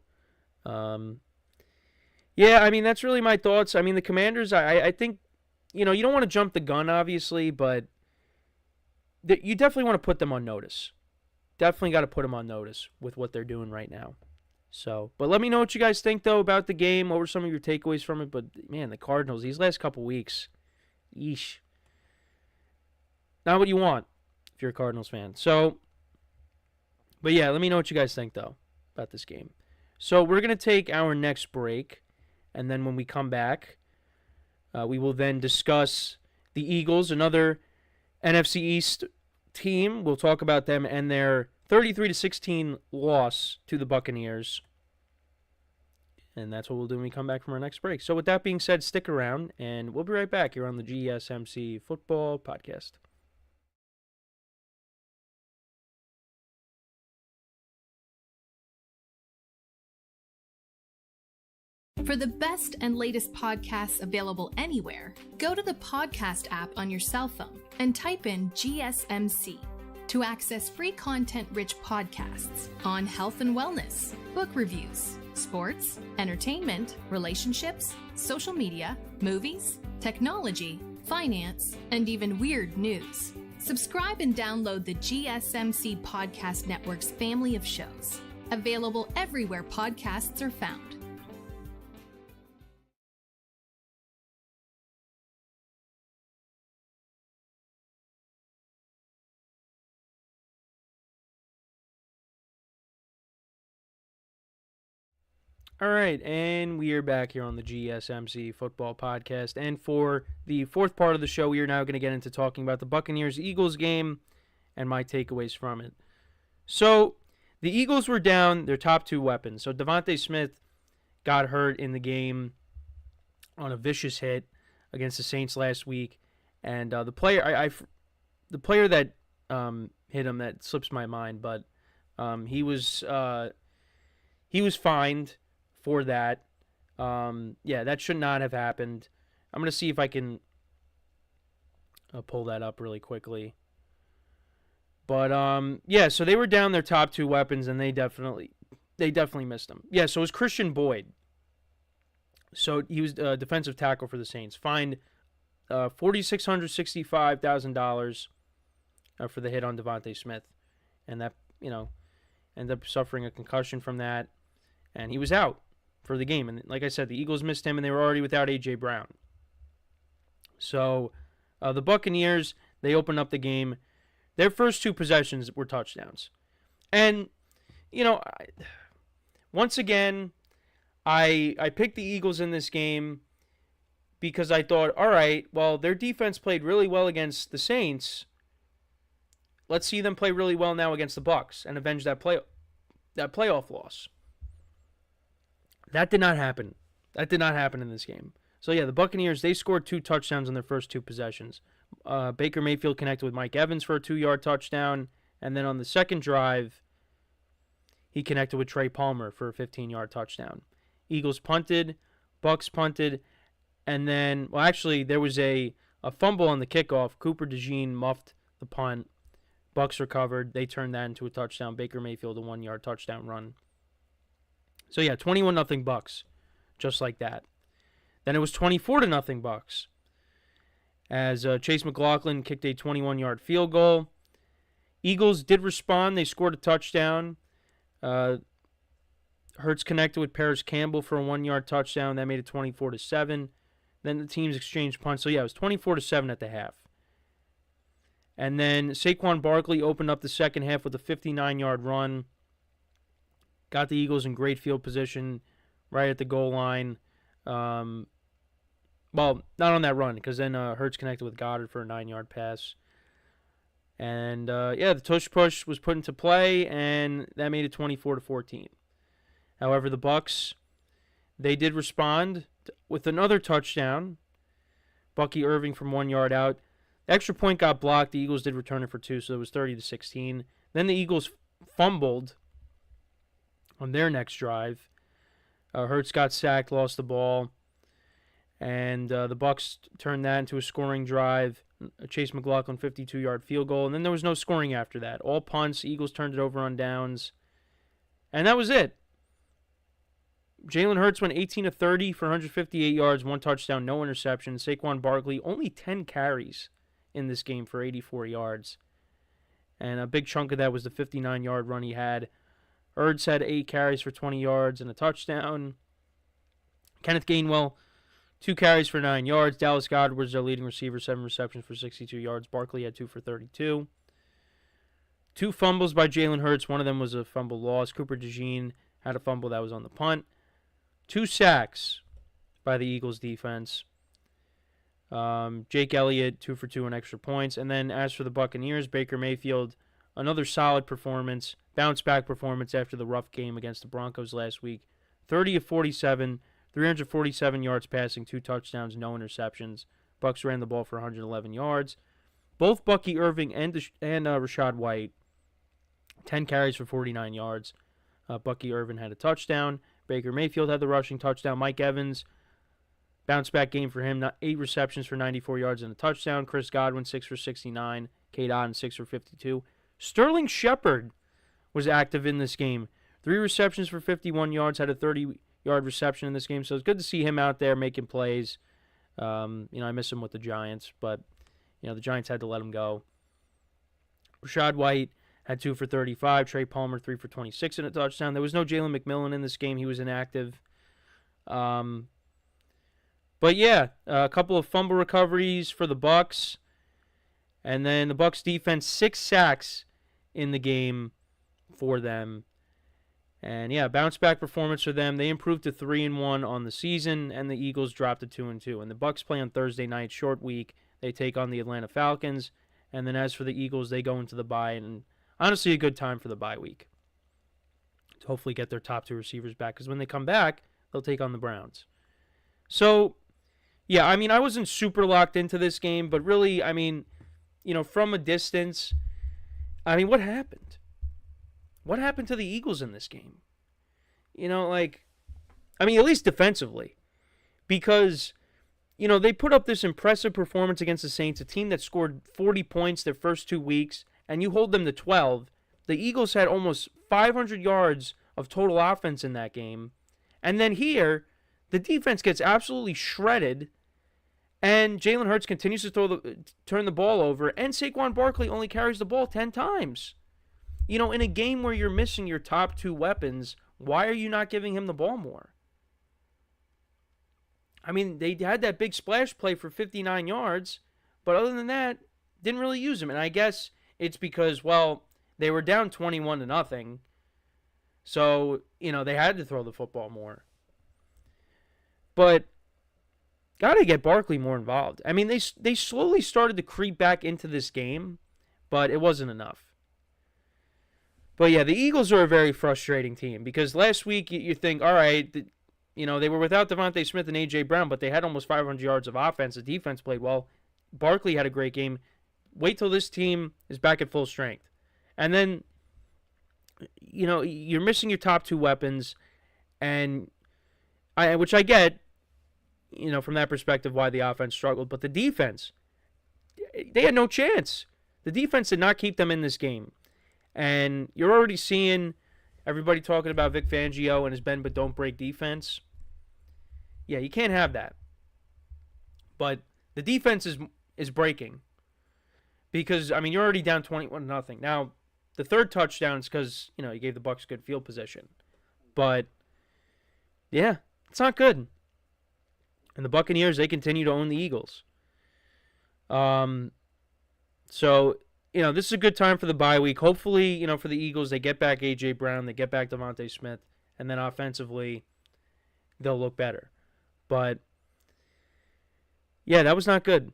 yeah, I mean, that's really my thoughts. I mean, the Commanders, I think, you don't want to jump the gun, obviously, but you definitely want to put them on notice. Definitely got to put them on notice with what they're doing right now. So, but let me know what you guys think, though, about the game. What were some of your takeaways from it? But, man, the Cardinals, these last couple weeks, yeesh. Not what you want if you're a Cardinals fan. So, but, yeah, let me know what you guys think, though, about this game. So, we're going to take our next break, and then when we come back, we will then discuss the Eagles, another NFC East team. We'll talk about them and their 33-16 loss to the Buccaneers. And that's what we'll do when we come back from our next break. So with that being said, stick around, and we'll be right back here on the GSMC Football Podcast.
For the best and latest podcasts available anywhere, go to the podcast app on your cell phone and type in GSMC to access free content-rich podcasts on health and wellness, book reviews, sports, entertainment, relationships, social media, movies, technology, finance, and even weird news. Subscribe and download the GSMC Podcast Network's family of shows, available everywhere podcasts are found.
All right, and we are back here on the GSMC Football Podcast. And for the fourth part of the show, we are now going to get into talking about the Buccaneers-Eagles game and my takeaways from it. So, the Eagles were down their top 2 weapons. So, Devontae Smith got hurt in the game on a vicious hit against the Saints last week. And the player that hit him, that slips my mind, but he was fined for that. Yeah, that should not have happened. I'm going to see if I can pull that up really quickly. But, yeah, so they were down their top 2 weapons, and they definitely missed them. Yeah, so it was Christian Boyd. So he was a defensive tackle for the Saints. Fined $4,665,000 for the hit on Devontae Smith. And that, ended up suffering a concussion from that. And he was out for the game. And like I said, the Eagles missed him, and they were already without A.J. Brown. So the Buccaneers, they opened up the game. Their first 2 possessions were touchdowns. And, once again, I picked the Eagles in this game because I thought, all right, well, their defense played really well against the Saints. Let's see them play really well now against the Bucs and avenge that playoff loss. That did not happen. That did not happen in this game. So, yeah, the Buccaneers, they scored 2 touchdowns on their first 2 possessions. Baker Mayfield connected with Mike Evans for a 2-yard touchdown. And then on the second drive, he connected with Trey Palmer for a 15-yard touchdown. Eagles punted, Bucs punted, and then, well, actually, there was a fumble on the kickoff. Cooper DeJean muffed the punt. Bucs recovered. They turned that into a touchdown. Baker Mayfield, a 1-yard touchdown run. So, yeah, 21-0 Bucs, just like that. Then it was 24-0 Bucs, as Chase McLaughlin kicked a 21-yard field goal. Eagles did respond. They scored a touchdown. Hurts connected with Paris Campbell for a 1-yard touchdown. That made it 24-7. Then the teams exchanged punts. So, yeah, it was 24-7 at the half. And then Saquon Barkley opened up the second half with a 59-yard run. Got the Eagles in great field position right at the goal line. Well, not on that run, because then Hurts connected with Goddard for a 9-yard pass. And, the tush push was put into play, and that made it 24-14. However, the Bucs, they did respond with another touchdown. Bucky Irving from 1 yard out. The extra point got blocked. The Eagles did return it for 2, so it was 30-16. Then the Eagles fumbled on their next drive. Hurts got sacked, lost the ball. And the Bucs turned that into a scoring drive. Chase McLaughlin 52-yard field goal. And then there was no scoring after that. All punts. Eagles turned it over on downs. And that was it. Jalen Hurts went 18-30 for 158 yards, 1 touchdown, no interception. Saquon Barkley, only 10 carries in this game for 84 yards. And a big chunk of that was the 59-yard run he had. Ertz had 8 carries for 20 yards and a touchdown. Kenneth Gainwell, 2 carries for 9 yards. Dallas Goedert was their leading receiver, 7 receptions for 62 yards. Barkley had 2 for 32. 2 fumbles by Jalen Hurts. One of them was a fumble loss. Cooper DeJean had a fumble that was on the punt. 2 sacks by the Eagles defense. Jake Elliott, 2 for 2 on extra points. And then as for the Buccaneers, Baker Mayfield, another solid performance, bounce-back performance after the rough game against the Broncos last week. 30 of 47, 347 yards passing, 2 touchdowns, no interceptions. Bucs ran the ball for 111 yards. Both Bucky Irving and Rachaad White, 10 carries for 49 yards. Bucky Irving had a touchdown. Baker Mayfield had the rushing touchdown. Mike Evans, bounce-back game for him, 8 receptions for 94 yards and a touchdown. Chris Godwin, 6 for 69. Cade Otton, 6 for 52. Sterling Shepard was active in this game. 3 receptions for 51 yards, had a 30-yard reception in this game. So it's good to see him out there making plays. I miss him with the Giants, but the Giants had to let him go. Rachaad White had 2 for 35. Trey Palmer, 3 for 26 and a touchdown. There was no Jalen McMillan in this game. He was inactive. But yeah, a couple of fumble recoveries for the Bucs. And then the Bucs defense, 6 sacks in the game for them. And yeah, bounce-back performance for them. They improved to 3-1 on the season, and the Eagles dropped to 2-2. And the Bucs play on Thursday night, short week. They take on the Atlanta Falcons. And then as for the Eagles, they go into the bye, and honestly a good time for the bye week to hopefully get their top 2 receivers back, because when they come back, they'll take on the Browns. So, yeah, I wasn't super locked into this game, but really, from a distance, what happened? What happened to the Eagles in this game? At least defensively. Because, they put up this impressive performance against the Saints, a team that scored 40 points their first 2 weeks, and you hold them to 12. The Eagles had almost 500 yards of total offense in that game. And then here, the defense gets absolutely shredded, And Jalen Hurts continues to turn the ball over, and Saquon Barkley only carries the ball 10 times. You know, in a game where you're missing your top 2 weapons, why are you not giving him the ball more? I mean, they had that big splash play for 59 yards, but other than that, didn't really use him. And I guess it's because, well, they were down 21-0. So, you know, they had to throw the football more. But got to get Barkley more involved. I mean, they slowly started to creep back into this game, but it wasn't enough. But yeah, the Eagles are a very frustrating team because last week you think, all right, you know, they were without Devontae Smith and A.J. Brown, but they had almost 500 yards of offense. The defense played well. Barkley had a great game. Wait till this team is back at full strength. And then, you know, you're missing your top 2 weapons, and which I get, you know, from that perspective, why the offense struggled. But the defense, they had no chance. The defense did not keep them in this game. And you're already seeing everybody talking about Vic Fangio and his bend but don't break defense. Yeah, you can't have that. But the defense is breaking. Because, I mean, you're already down 21-0. Now, the third touchdown is because, you know, you gave the Bucs good field position. But, yeah, it's not good. And the Buccaneers, they continue to own the Eagles. So, you know, this is a good time for the bye week. Hopefully, you know, for the Eagles, they get back A.J. Brown, they get back Devontae Smith, and then offensively, they'll look better. But, yeah, that was not good.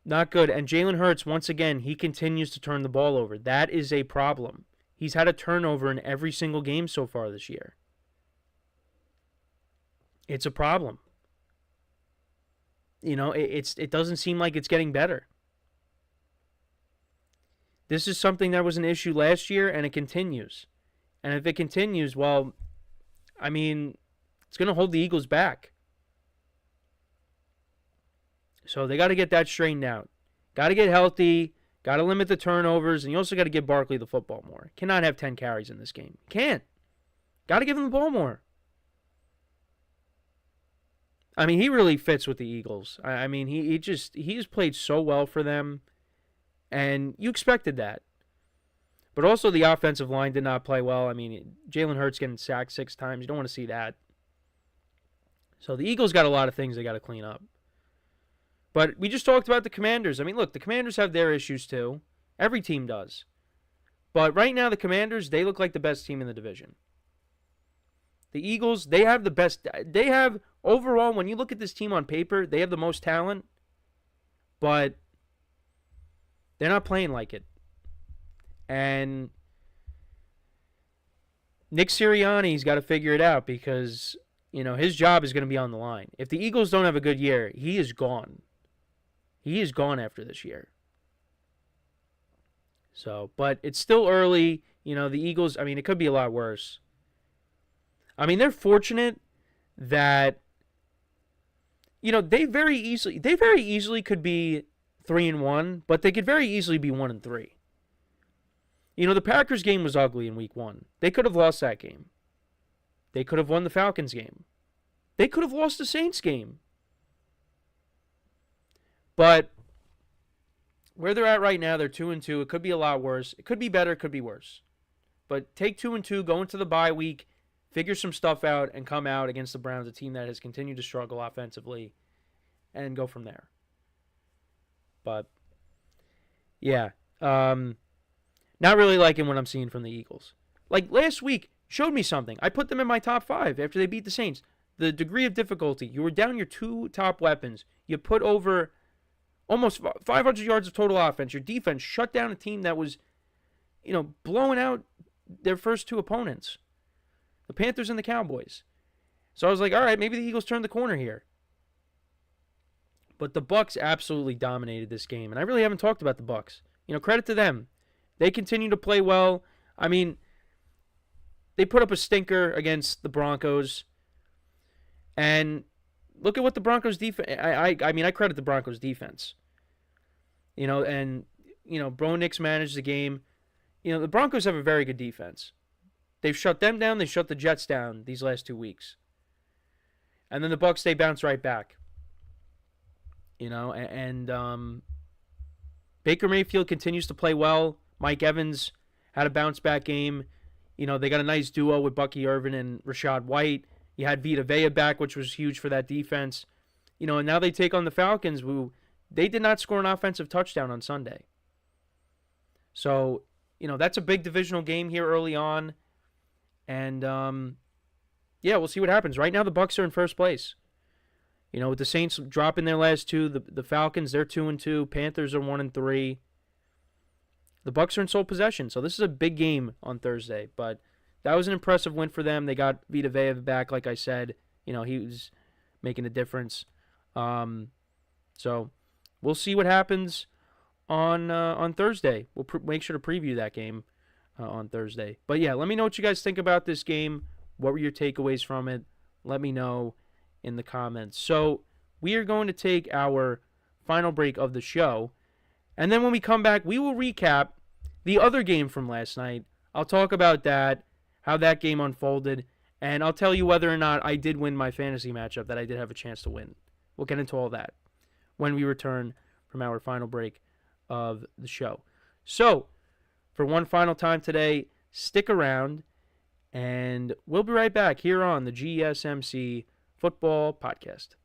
Not good. And Jalen Hurts, once again, he continues to turn the ball over. That is a problem. He's had a turnover in every single game so far this year. It's a problem. You know, it doesn't seem like it's getting better. This is something that was an issue last year, and it continues. And if it continues, well, I mean, it's going to hold the Eagles back. So they got to get that straightened out. Got to get healthy. Got to limit the turnovers. And you also got to give Barkley the football more. Cannot have 10 carries in this game. Can't. Got to give him the ball more. I mean, he really fits with the Eagles. I mean, he's played so well for them. And you expected that. But also the offensive line did not play well. I mean, Jalen Hurts getting sacked 6 times. You don't want to see that. So the Eagles got a lot of things they got to clean up. But we just talked about the Commanders. I mean, look, the Commanders have their issues too. Every team does. But right now, the Commanders, they look like the best team in the division. The Eagles, they have the best. They have, overall, when you look at this team on paper, they have the most talent. But they're not playing like it. And Nick Sirianni's got to figure it out because, you know, his job is going to be on the line. If the Eagles don't have a good year, he is gone. He is gone after this year. So, but it's still early. You know, the Eagles, I mean, it could be a lot worse. I mean, they're fortunate that, you know, they very easily could be 3-1, but they could very easily be 1-3. You know, the Packers game was ugly in week 1. They could have lost that game. They could have won the Falcons game. They could have lost the Saints game. But where they're at right now, they're 2-2. It could be a lot worse. It could be better. It could be worse. But take 2-2, go into the bye week, figure some stuff out, and come out against the Browns, a team that has continued to struggle offensively, and go from there. But, yeah. Not really liking what I'm seeing from the Eagles. Like, last week showed me something. I put them in my top 5 after they beat the Saints. The degree of difficulty. You were down your 2 top weapons. You put over almost 500 yards of total offense. Your defense shut down a team that was, you know, blowing out their first 2 opponents. The Panthers and the Cowboys. So I was like, all right, maybe the Eagles turned the corner here. But the Bucs absolutely dominated this game. And I really haven't talked about the Bucs. You know, credit to them. They continue to play well. I mean, they put up a stinker against the Broncos. And look at what the Broncos defense. I mean, I credit the Broncos defense. You know, and, you know, Bo Nix managed the game. You know, the Broncos have a very good defense. They've shut them down. They shut the Jets down these last 2 weeks. And then the Bucs, they bounce right back. and Baker Mayfield continues to play well. Mike Evans had a bounce-back game. They got a nice duo with Bucky Irvin and Rachaad White. You had Vita Vea back, which was huge for that defense. And now they take on the Falcons, who they did not score an offensive touchdown on Sunday. So, that's a big divisional game here early on. And, we'll see what happens. Right now, the Bucs are in first place. With the Saints dropping their last two, the Falcons, they're 2-2. Panthers are 1-3. The Bucs are in sole possession, so this is a big game on Thursday. But that was an impressive win for them. They got Vita Vea back, like I said. He was making a difference. So we'll see what happens on Thursday. We'll make sure to preview that game on Thursday. But yeah, let me know what you guys think about this game. What were your takeaways from it? Let me know in the comments. So we are going to take our final break of the show. And then when we come back, we will recap the other game from last night. I'll talk about that, how that game unfolded, and I'll tell you whether or not I did win my fantasy matchup that I did have a chance to win. We'll get into all that when we return from our final break of the show. So, for one final time today, stick around, and we'll be right back here on the GSMC Football Podcast.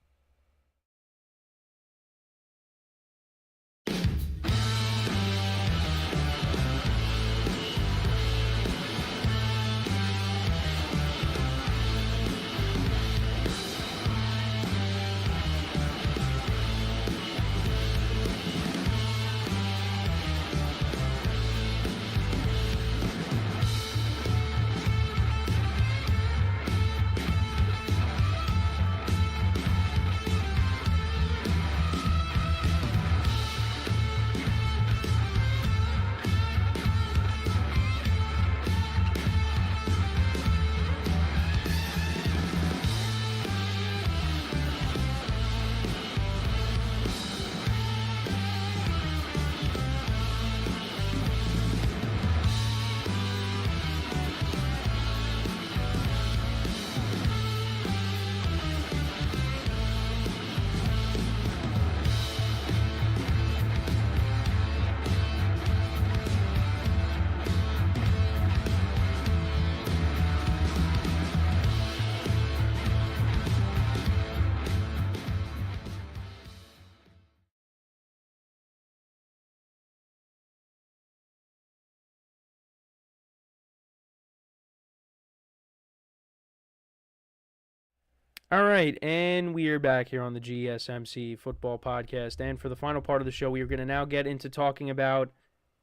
All right, and we are back here on the GSMC Football Podcast. And for the final part of the show, we are going to now get into talking about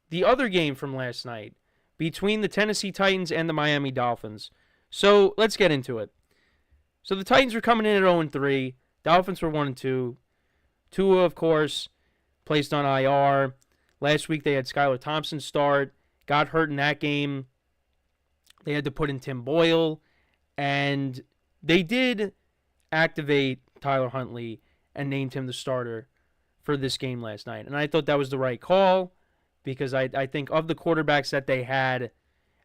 the other game from last night between the Tennessee Titans and the Miami Dolphins. So let's get into it. So the Titans were coming in at 0-3. Dolphins were 1-2. Tua, of course, placed on IR. Last week they had Skylar Thompson start. Got hurt in that game. They had to put in Tim Boyle. And they did activate Tyler Huntley and named him the starter for this game last night. And I thought that was the right call because I think of the quarterbacks that they had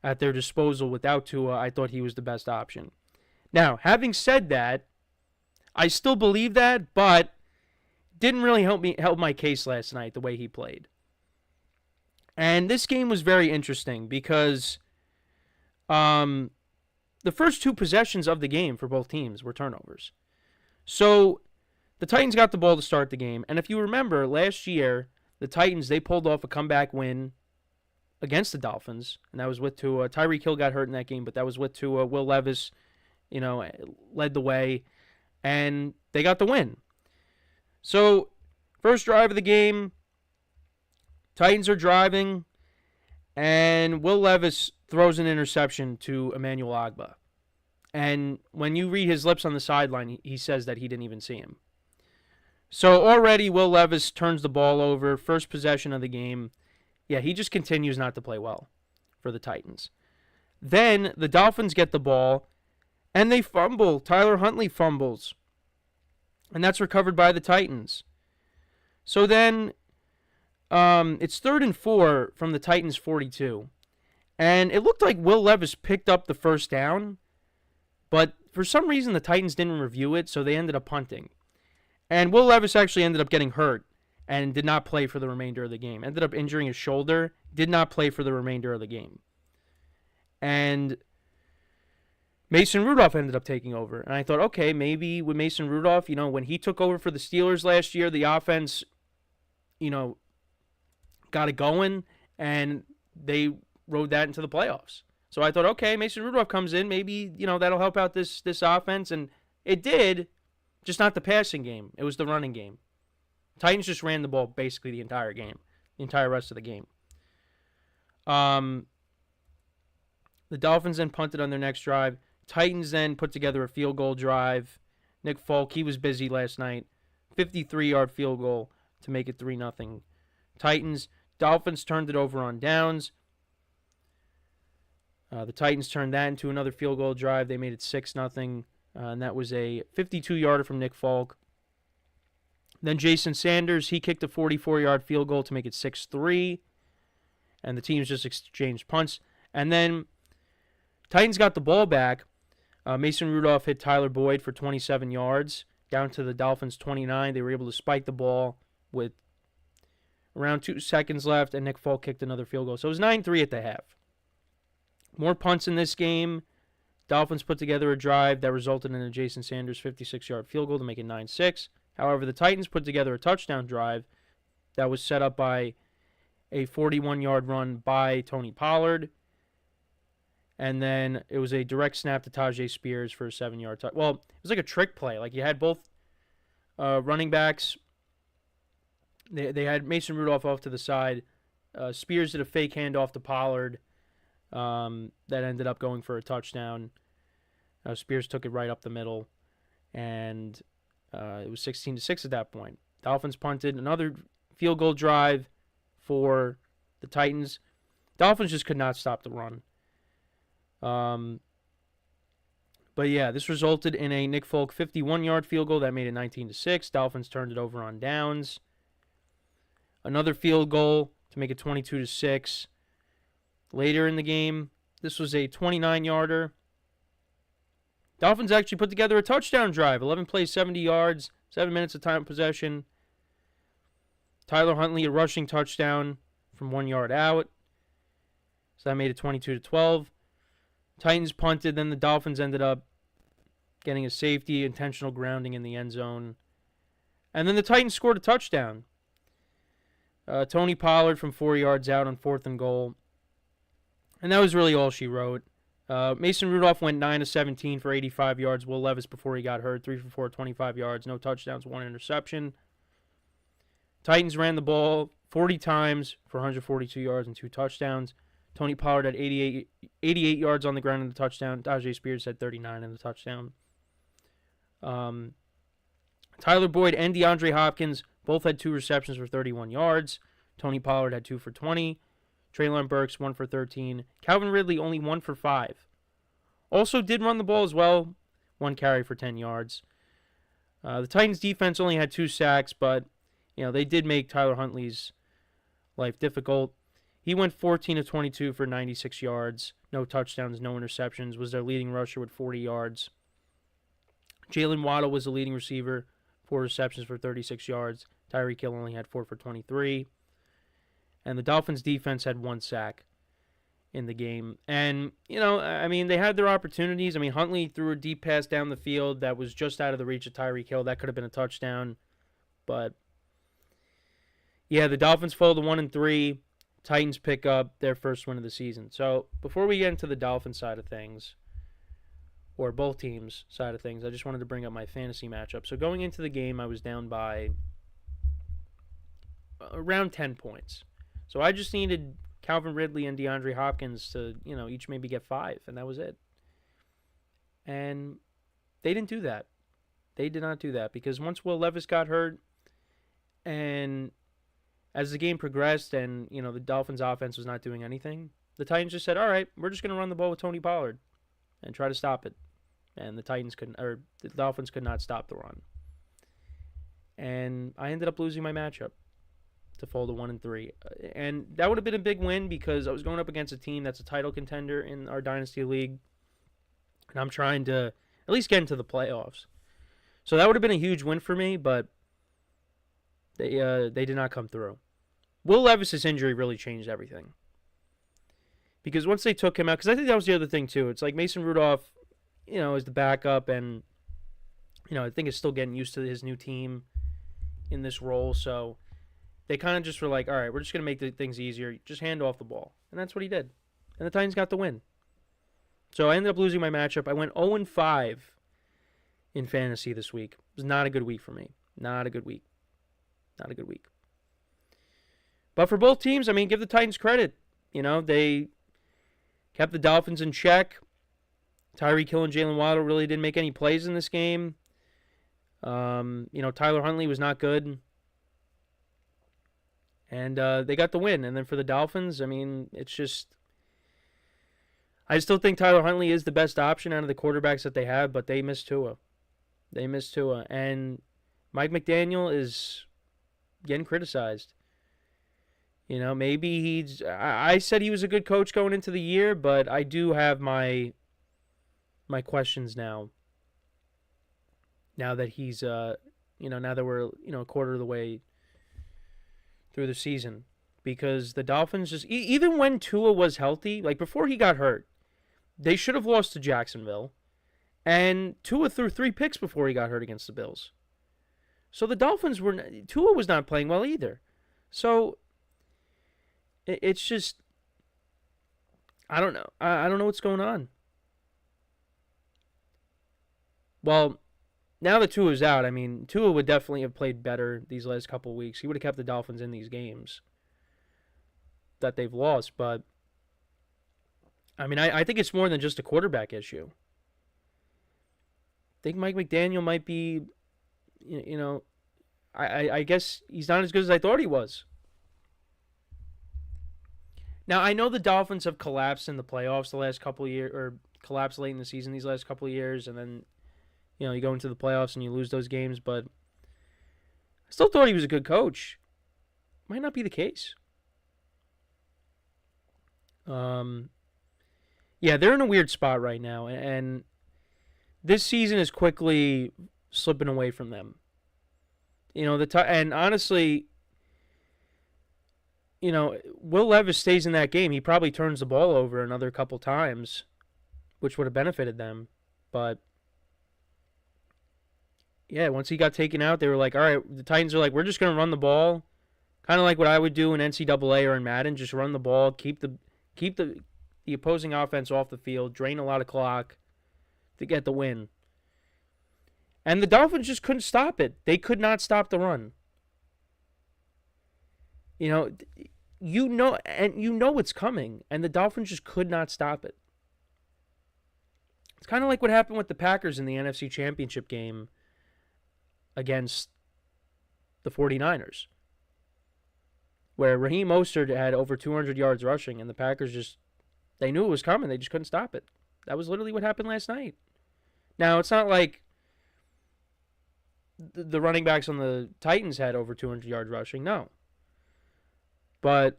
at their disposal without Tua, I thought he was the best option. Now, having said that, I still believe that, but didn't really help my case last night the way he played. And this game was very interesting because the first two possessions of the game for both teams were turnovers. So the Titans got the ball to start the game. And if you remember, last year, the Titans, they pulled off a comeback win against the Dolphins. And that was with Tua. Tyreek Hill got hurt in that game, but that was with Tua. Will Levis, led the way. And they got the win. So, first drive of the game, Titans are driving. And Will Levis throws an interception to Emmanuel Ogbah. And when you read his lips on the sideline, he says that he didn't even see him. So already Will Levis turns the ball over, first possession of the game. Yeah, he just continues not to play well for the Titans. Then the Dolphins get the ball, and they fumble. Tyler Huntley fumbles. And that's recovered by the Titans. So then it's 3rd and 4 from the Titans' 42. And it looked like Will Levis picked up the first down, but for some reason the Titans didn't review it, so they ended up punting. And Will Levis actually ended up getting hurt and did not play for the remainder of the game. Ended up injuring his shoulder, did not play for the remainder of the game. And Mason Rudolph ended up taking over. And I thought, okay, maybe with Mason Rudolph, when he took over for the Steelers last year, the offense, got it going, and they rode that into the playoffs. So I thought, okay, Mason Rudolph comes in, maybe, that'll help out this offense. And it did, just not the passing game. It was the running game. Titans just ran the ball basically the entire game, the entire rest of the game. The Dolphins then punted on their next drive. Titans then put together a field goal drive. Nick Folk, he was busy last night. 53-yard field goal to make it 3-0. Titans. Dolphins turned it over on downs. The Titans turned that into another field goal drive. They made it 6-0, and that was a 52-yarder from Nick Folk. Then Jason Sanders, he kicked a 44-yard field goal to make it 6-3, and the teams just exchanged punts. And then Titans got the ball back. Mason Rudolph hit Tyler Boyd for 27 yards, down to the Dolphins' 29. They were able to spike the ball with around 2 seconds left, and Nick Folk kicked another field goal. So it was 9-3 at the half. More punts in this game. Dolphins put together a drive that resulted in a Jason Sanders 56-yard field goal to make it 9-6. However, the Titans put together a touchdown drive that was set up by a 41-yard run by Tony Pollard. And then it was a direct snap to Tajay Spears for a 7-yard touchdown. Well, it was like a trick play. Like you had both running backs. They had Mason Rudolph off to the side. Spears did a fake handoff to Pollard that ended up going for a touchdown. Spears took it right up the middle, and it was 16-6 at that point. Dolphins punted another field goal drive for the Titans. Dolphins just could not stop the run. But yeah, this resulted in a Nick Folk 51-yard field goal that made it 19-6. Dolphins turned it over on downs. Another field goal to make it 22-6. Later in the game, this was a 29-yarder. Dolphins actually put together a touchdown drive. 11 plays, 70 yards, 7 minutes of time possession. Tyler Huntley, a rushing touchdown from 1 yard out. So that made it 22-12. Titans punted, then the Dolphins ended up getting a safety, intentional grounding in the end zone. And then the Titans scored a touchdown. Tony Pollard from 4 yards out on 4th and goal. And that was really all she wrote. Mason Rudolph went 9-17 for 85 yards. Will Levis, before he got hurt, 3 for 4, 25 yards. No touchdowns, 1 interception. Titans ran the ball 40 times for 142 yards and 2 touchdowns. Tony Pollard had 88 yards on the ground in the touchdown. Tajay Spears had 39 in the touchdown. Tyler Boyd and DeAndre Hopkins both had 2 receptions for 31 yards. Tony Pollard had 2 for 20. Treylon Burks, 1 for 13. Calvin Ridley, only 1 for 5. Also did run the ball as well. 1 carry for 10 yards. The Titans defense only had 2 sacks, but they did make Tyler Huntley's life difficult. He went 14 of 22 for 96 yards. No touchdowns, no interceptions. Was their leading rusher with 40 yards. Jalen Waddle was the leading receiver. 4 receptions for 36 yards. Tyreek Hill only had 4 for 23. And the Dolphins' defense had 1 sack in the game. And, they had their opportunities. Huntley threw a deep pass down the field that was just out of the reach of Tyreek Hill. That could have been a touchdown. But, yeah, the Dolphins fall to 1-3. Titans pick up their first win of the season. So, before we get into the Dolphins side of things, or both teams' side of things, I just wanted to bring up my fantasy matchup. So, going into the game, I was down by around 10 points. So I just needed Calvin Ridley and DeAndre Hopkins to, each maybe get 5, and that was it. And they didn't do that. They did not do that, because once Will Levis got hurt, and as the game progressed and, the Dolphins' offense was not doing anything, the Titans just said, all right, we're just going to run the ball with Tony Pollard and try to stop it. And the Dolphins could not stop the run. And I ended up losing my matchup to fall to 1-3. And that would have been a big win, because I was going up against a team that's a title contender in our Dynasty League. And I'm trying to at least get into the playoffs. So that would have been a huge win for me, but They did not come through. Will Levis's injury really changed everything. Because once they took him out, because I think that was the other thing too. It's like Mason Rudolph, is the backup, and I think is still getting used to his new team in this role. So they kind of just were like, all right, we're just gonna make the things easier. Just hand off the ball, and that's what he did. And the Titans got the win. So I ended up losing my matchup. I went 0-5 in fantasy this week. It was not a good week for me. Not a good week. But for both teams, I mean, give the Titans credit. They kept the Dolphins in check. Tyreek Hill and Jalen Waddle really didn't make any plays in this game. Tyler Huntley was not good. And they got the win. And then for the Dolphins, I mean, it's just... I still think Tyler Huntley is the best option out of the quarterbacks that they have, but they missed Tua. And Mike McDaniel is getting criticized. Maybe he's... I said he was a good coach going into the year, but I do have my questions now. Now that he's, now that we're, a quarter of the way through the season. Because the Dolphins just... even when Tua was healthy, like before he got hurt, they should have lost to Jacksonville. And Tua threw 3 picks before he got hurt against the Bills. So the Dolphins were... Tua was not playing well either. So... it's just, I don't know. I don't know what's going on. Well, now that Tua's out, I mean, Tua would definitely have played better these last couple of weeks. He would have kept the Dolphins in these games that they've lost. But, I mean, I think it's more than just a quarterback issue. I think Mike McDaniel might be, I guess he's not as good as I thought he was. Now, I know the Dolphins have collapsed in the playoffs the last couple of years, or collapsed late in the season these last couple of years, and then, you go into the playoffs and you lose those games, but I still thought he was a good coach. Might not be the case. Yeah, they're in a weird spot right now, and this season is quickly slipping away from them. And honestly... Will Levis stays in that game. He probably turns the ball over another couple times, which would have benefited them. But, yeah, once he got taken out, they were like, all right, the Titans are like, we're just going to run the ball. Kind of like what I would do in NCAA or in Madden, just run the ball, keep the opposing offense off the field, drain a lot of clock to get the win. And the Dolphins just couldn't stop it. They could not stop the run. And it's coming, and the Dolphins just could not stop it. It's kind of like what happened with the Packers in the NFC Championship game against the 49ers, where Raheem Mostert had over 200 yards rushing, and the Packers they knew it was coming. They just couldn't stop it. That was literally what happened last night. Now, it's not like the running backs on the Titans had over 200 yards rushing. No. But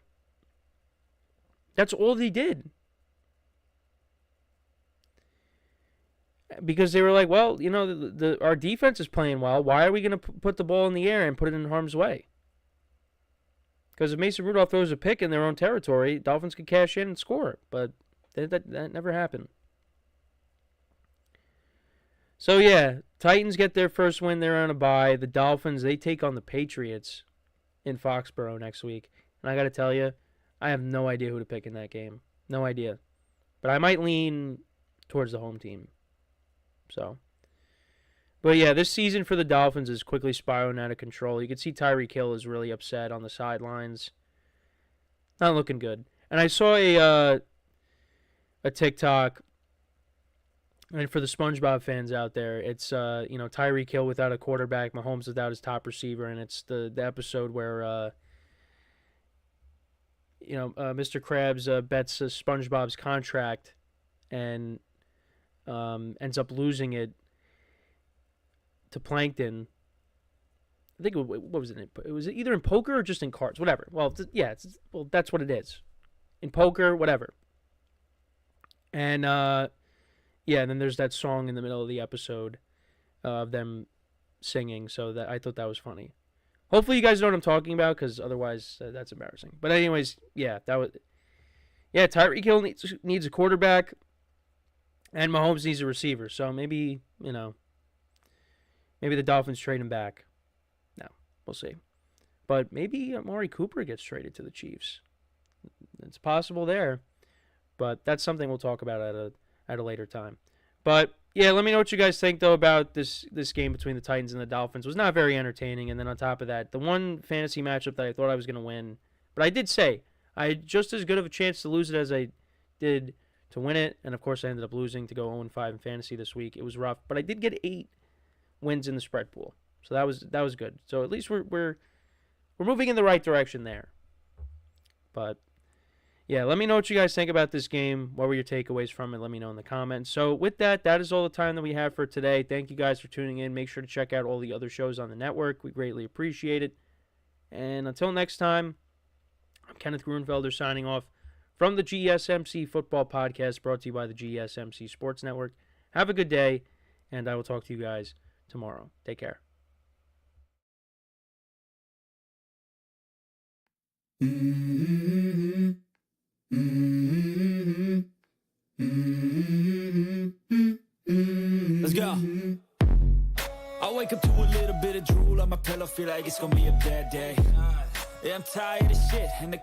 that's all they did. Because they were like, well, our defense is playing well. Why are we going to put the ball in the air and put it in harm's way? Because if Mason Rudolph throws a pick in their own territory, Dolphins could cash in and score. But that never happened. So, yeah, Titans get their first win. They're on a bye. The Dolphins, they take on the Patriots in Foxborough next week. And I got to tell you, I have no idea who to pick in that game. No idea. But I might lean towards the home team. So. But yeah, this season for the Dolphins is quickly spiraling out of control. You can see Tyreek Hill is really upset on the sidelines. Not looking good. And I saw a TikTok, and for the SpongeBob fans out there, it's Tyreek Hill without a quarterback, Mahomes without his top receiver, and it's the episode where Mr. Krabs bets SpongeBob's contract and ends up losing it to Plankton. I think, what was it? It was either in poker or just in cards, whatever. Well, that's what it is. In poker, whatever. And, and then there's that song in the middle of the episode of them singing, so that I thought that was funny. Hopefully you guys know what I'm talking about, because otherwise that's embarrassing. But anyways, Tyreek Hill needs a quarterback, and Mahomes needs a receiver. So maybe the Dolphins trade him back. No, we'll see. But maybe Amari Cooper gets traded to the Chiefs. It's possible there. But that's something we'll talk about at a later time. But yeah, let me know what you guys think though about this game between the Titans and the Dolphins. It was not very entertaining, and then on top of that, the one fantasy matchup that I thought I was going to win, but I did say I had just as good of a chance to lose it as I did to win it, and of course I ended up losing to go 0-5 in fantasy this week. It was rough, but I did get 8 wins in the spread pool, so that was good. So at least we're moving in the right direction there. But yeah, let me know what you guys think about this game. What were your takeaways from it? Let me know in the comments. So with that is all the time that we have for today. Thank you guys for tuning in. Make sure to check out all the other shows on the network. We greatly appreciate it. And until next time, I'm Kenneth Grunfelder signing off from the GSMC Football Podcast, brought to you by the GSMC Sports Network. Have a good day, and I will talk to you guys tomorrow. Take care.
Let's go. I wake up to a little bit of drool on my pillow, feel like it's gonna be a bad day. Yeah, I'm tired of shit and the